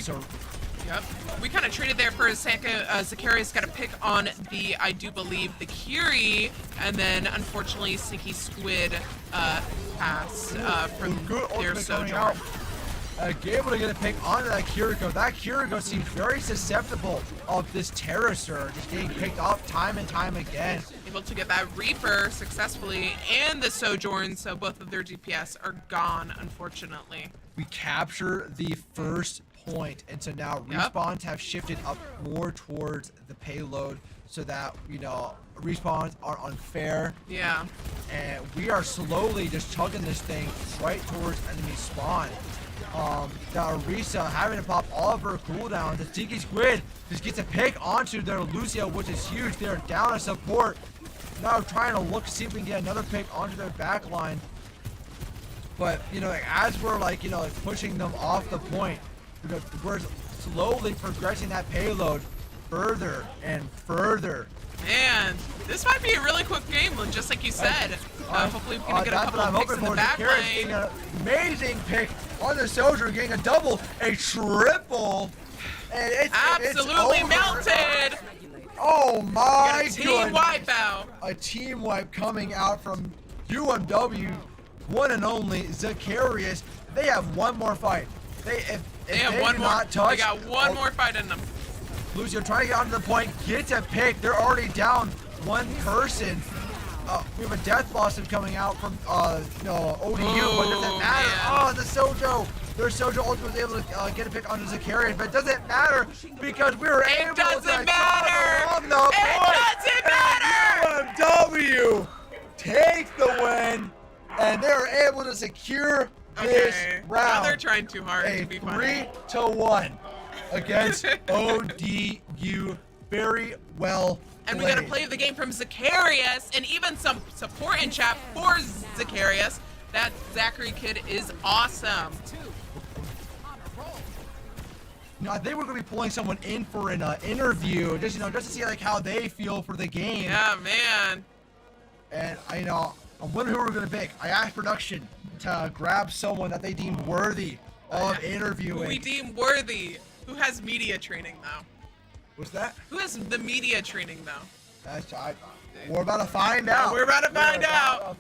M: Yep. We kind of traded there for a second. Zacharias got a pick on the, I do believe, the Curie, and then unfortunately Sneaky Squid pass from their Sojourn.
L: Able to get a pick onto that Kiriko. That Kiriko seems very susceptible of this Terror Surge, just getting picked off time and time again.
M: Able to get that Reaper successfully and the Sojourn, so both of their DPS are gone, unfortunately.
L: We capture the first point, and so now respawns have shifted up more towards the payload so that, you know, respawns are unfair.
M: Yeah.
L: And we are slowly just chugging this thing right towards enemy spawn. Now Arisa having to pop all of her cooldowns. The Sneaky Squid just gets a pick onto their Lucio, which is huge. They're down a support. Now trying to see if we can get another pick onto their back line. But, you know, like, as we're like, you know, like pushing them off the point, we're slowly progressing that payload further and further.
M: Man, this might be a really quick game, just like you said. Hopefully we can get a couple of picks in the back lane.
L: An amazing pick on the Soldier, getting a double, a triple, and it's
M: absolutely
L: it's
M: melted.
L: Oh my god!
M: Team wipe out.
L: A team wipe coming out from UMW, one and only Zacharias. They have one more fight. They have
M: one more.
L: Touch,
M: they got one more fight in them.
L: Lucio trying to get onto the point, gets a pick. They're already down one person. We have a death blossom coming out from ODU, but it doesn't matter.
M: Yeah.
L: The Sojo. Their Sojo ultimately was able to get a pick onto Zacharias, but it doesn't matter because we were able to on the point.
M: It doesn't matter.
L: UMW takes the win, and they're able to secure this round.
M: Now they're trying too hard to be funny.
L: 3-1 against ODU. Very well
M: and we got to play the game from Zacharias, and even some support in chat for Zacharias. That Zachary kid is awesome.
L: You know, I think we're gonna be pulling someone in for an interview, just to see like how they feel for the game.
M: Yeah, man.
L: And I'm wondering who we're gonna pick. I asked production to grab someone that they deem worthy of interviewing.
M: Who we deem worthy. Who has media training though?
L: What's that?
M: Who has the media training though?
L: We're about to find out.
M: We're about to find out.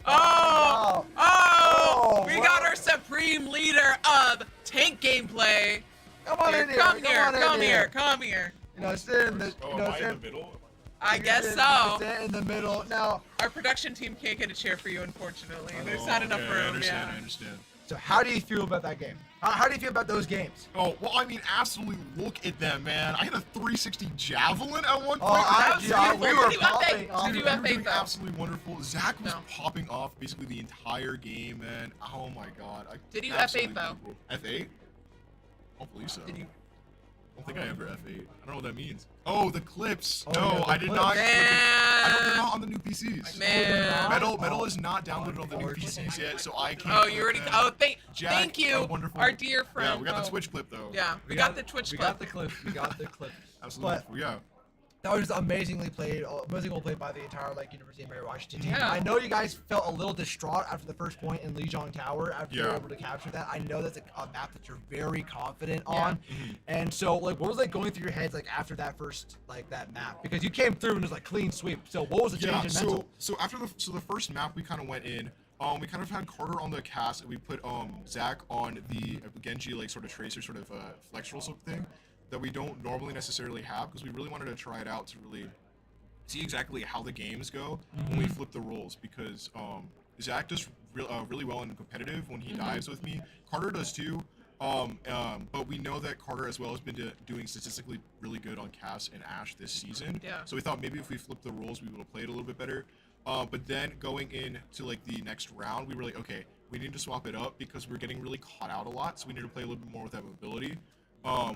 M: We got our supreme leader of tank gameplay.
L: Come on in here.
M: Come here.
L: You know, sit in the.
N: Am I in the middle?
M: I guess so.
L: Sit in the middle now.
M: Our production team can't get a chair for you, unfortunately. There's not enough room.
N: I understand.
L: So how do you feel about that game? How do you feel about those games?
N: Oh, well, I mean, absolutely look at them, man. I had a 360 javelin at one point.
L: We were
M: popping off. Did you have faith, though?
N: Absolutely wonderful. Zach was popping off basically the entire game, man. Oh my god.
M: Did you F8 though?
N: F8? I don't believe so.
M: Did you?
N: I don't think I ever F8. I don't know what that means. Oh, the clips.
L: Oh,
N: no,
L: yeah,
N: I did not.
M: Man.
N: They're not on the new PCs.
M: Man.
N: Metal is not downloaded on the new PCs yet, so I can't.
M: Oh, you already. Thank you,
N: wonderful.
M: our dear friend.
N: Yeah, we got the Twitch clip though.
M: Yeah, we got the Twitch clip.
L: We got the clip.
N: Absolutely. Yeah.
L: That was amazingly played by the entire University of Mary Washington team.
M: Yeah.
L: I know you guys felt a little distraught after the first point in Lijiang Tower after you were able to capture that. I know that's a map that you're very confident on. And so what was going through your heads after that first that map? Because you came through and it was clean sweep. So what was the change in mental?
N: So after the first map we kind of went in. We kind of had Carter on the cast and we put Zach on the Genji sort of tracer sort of flexural sort of thing that we don't normally necessarily have because we really wanted to try it out to really see exactly how the games go when we flip the roles because Zach does really well in competitive when he dives with me. Carter does too, but we know that Carter as well has been doing statistically really good on Cass and Ashe this season.
M: Yeah.
N: So we thought maybe if we flip the roles we would have played a little bit better. But then going into the next round, we were like, okay, we need to swap it up because we're getting really caught out a lot. So we need to play a little bit more with that mobility.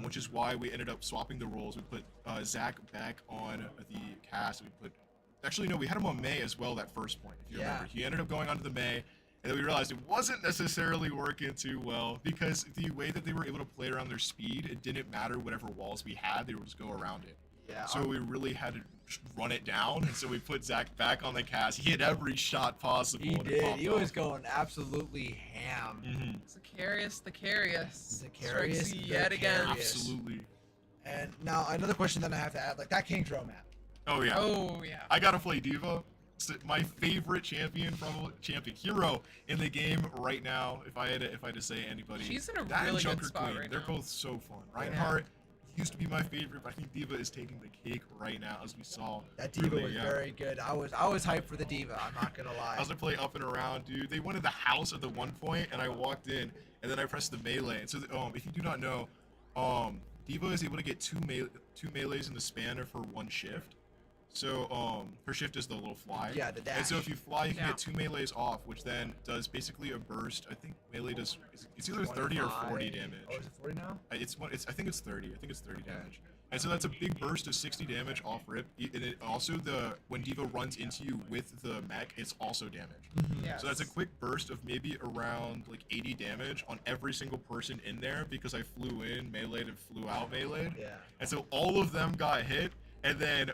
N: Which is why we ended up swapping the roles. We put Zach back on the cast. We had him on May as well that first point, if you remember. He ended up going onto the May, And then we realized it wasn't necessarily working too well because the way that they were able to play around their speed, it didn't matter whatever walls we had, they would just go around it.
L: Yeah.
N: So we really had to just run it down, and so we put Zach back on the cast. He hit every shot possible.
L: He
N: and it
L: did.
N: popped
L: He
N: off.
L: was going absolutely ham.
M: Zacharias, the Carius.
L: Zacharias,
M: Strikes yet again.
N: Absolutely.
L: And now another question that I have to add, like that King's Row map.
N: Oh yeah.
M: Oh yeah.
N: I gotta play Diva. It's my favorite champion, probably champion hero in the game right now. If I had to say anybody,
M: She's in a
N: that and
M: really good
N: Junker
M: spot
N: Queen,
M: right
N: they're
M: now.
N: both so fun. Reinhardt used to be my favorite, but I think Diva is taking the cake right now, as we saw.
L: That Diva
N: earlier,
L: was
N: yeah.
L: very good. I was hyped for the Diva. I'm not gonna lie.
N: I was gonna play up and around, dude. They went in the house at the one point, and I walked in, and then I pressed the melee. And so, if you do not know, Diva is able to get two melees in the span of her one shift. So, her shift is the little fly.
L: Yeah, the dash.
N: And so if you fly, you can
M: Yeah.
N: get two melees off, which then does basically a burst. I think melee does, it's either 30 or 40 damage.
L: Oh, is it 40 now?
N: I think it's 30. I think it's 30 damage. And so that's a big burst of 60 damage off rip. And it also, when Diva runs into you with the mech, it's also damage.
M: Yes.
N: So that's a quick burst of maybe around like 80 damage on every single person in there because I flew in meleeed and flew out meleeed.
L: Yeah.
N: And so all of them got hit, and then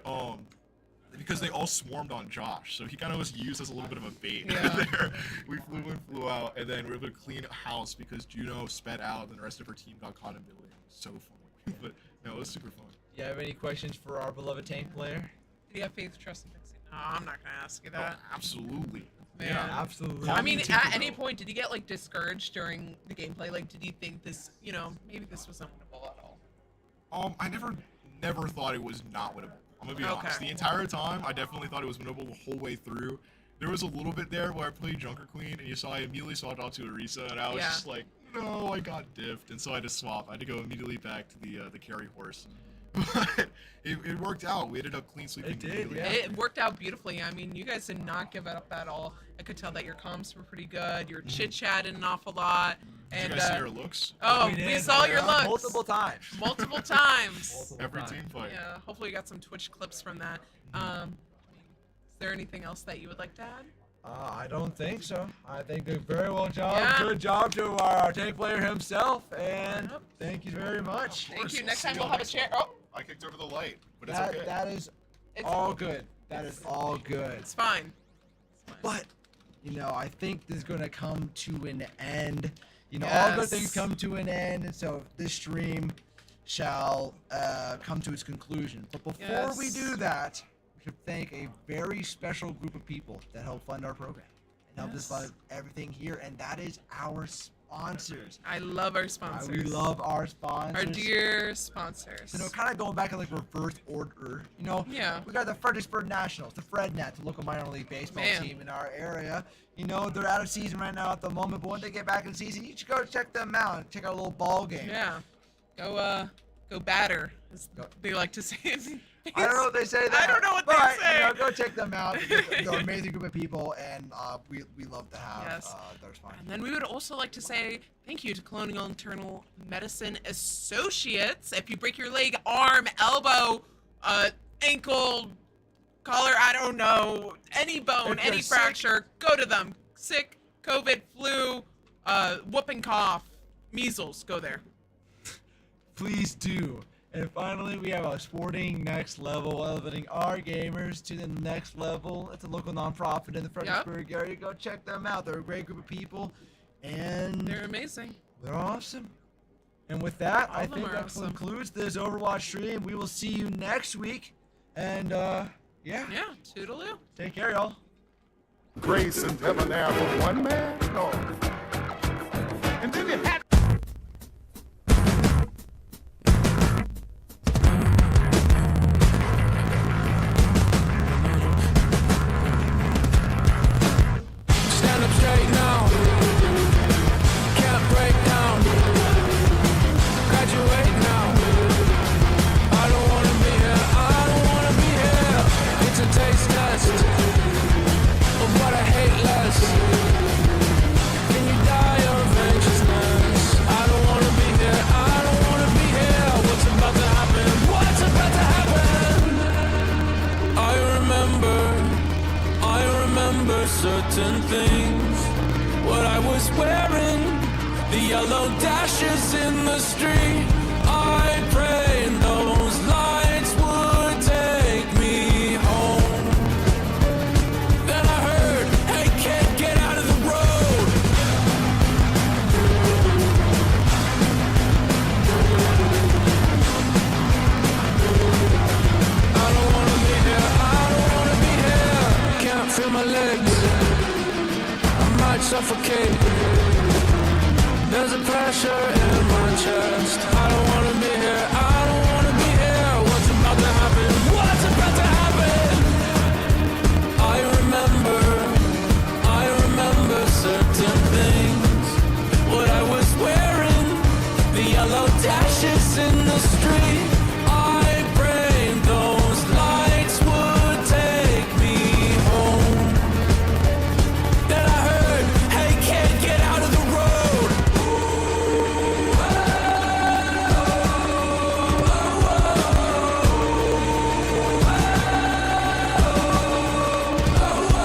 N: because they all swarmed on Josh, so he kind of was used as a little bit of a bait there. We flew in, flew out, and then we were able to clean a house because Juno sped out, and the rest of her team got caught in melee. It was so funny. But no, it was super fun.
L: You have any questions for our beloved tank player?
M: Do you have faith, trust, and Pixie? No, I'm not gonna ask you that.
N: Oh, absolutely.
M: Man.
N: Yeah,
L: absolutely.
M: I mean, at any point, did you get like discouraged during the gameplay? Like, did you think this, maybe this was unwinnable at all?
N: I never thought it was not winnable. I'm gonna be
M: Okay.
N: honest. The entire time, I definitely thought it was winnable the whole way through. There was a little bit there where I played Junker Queen, and I immediately swapped out to Orisa, and I was just like, no, I got diffed, and so I had to swap. I had to go immediately back to the carry horse. But it worked out. We ended up clean sweeping.
L: It did,
N: immediately.
L: yeah.
M: It worked out beautifully. I mean, you guys did not give it up at all. I could tell that your comms were pretty good. You were chit-chatting an awful lot.
N: Did
M: And,
N: you guys see our looks?
M: Oh,
L: We
M: we,
L: did,
M: saw your
L: yeah,
M: looks.
L: multiple times.
M: Multiple times.
L: Multiple
N: Every
L: times.
N: team fight.
M: Yeah, hopefully you got some Twitch clips from that. Is there anything else that you would like to add?
L: I don't think so. I think they did very well job.
M: Yeah.
L: Good job to our tank player himself, and
M: Yep.
L: thank you very much.
M: Thank you.
N: We'll
M: Next
N: see
M: time
N: y'all
M: we'll have a
N: next
M: chair.
N: time.
M: Oh,
N: I kicked over the light, but it's
L: That,
N: okay.
L: that is
M: It's-
L: all good. That is all good.
M: it's fine.
L: But, I think this is going to come to an end. All good things
M: Yes.
L: come to an end, and so this stream shall come to its conclusion. But before we
M: Yes.
L: do that, we should thank a very special group of people that help fund our program and help us fund everything here, and that is our sponsors.
M: I love our sponsors.
L: We love our sponsors.
M: our dear sponsors.
L: So, kind of going back in like reverse order,
M: Yeah.
L: we got the Fredericksburg Nationals, the FredNet, the local minor league baseball
M: Man.
L: team in our area. They're out of season right now at the moment, but when they get back in season, you should go check them out and check out a little ball game.
M: Yeah. Go batter, as they like to say.
L: I don't know what they say there.
M: I don't know what they
L: but,
M: say.
L: Go check them out. They're an amazing group of people, and we love to have
M: Yes.
L: their sponsors.
M: And then we would also like to say thank you to Colonial Internal Medicine Associates. If you break your leg, arm, elbow, ankle, collar, I don't know, any bone,
L: If you're
M: any
L: sick-
M: fracture, go to them. Sick, COVID, flu, whooping cough, measles, go there.
L: Please do. And finally, we have our Sporting Next Level, elevating our gamers to the next level. It's a local nonprofit in the Fredericksburg area. Go check them out. They're a great group of people, and
M: They're amazing.
L: they're awesome. And with that,
M: All
L: I
M: of them
L: think
M: are
L: that
M: awesome.
L: concludes this Overwatch stream. We will see you next week. And, yeah,
M: Toodaloo.
L: take care, y'all.
O: Grace and debonair for one man? No. And then you had
A: Stand up straight now. Can't break down. Graduate now. I don't wanna be here. I don't wanna be here. It's a taste test of what I hate less. Can you die of anxiousness? I don't wanna be here. I don't wanna be here. What's about to happen? What's about to happen? I remember certain things what I was wearing, the yellow dashes in the street. I prayed those lights would take me home. Then I heard, hey kid, get out of the road. I don't wanna be here, I don't wanna be here. Can't feel my legs, I might suffocate. There's a pressure in my chest.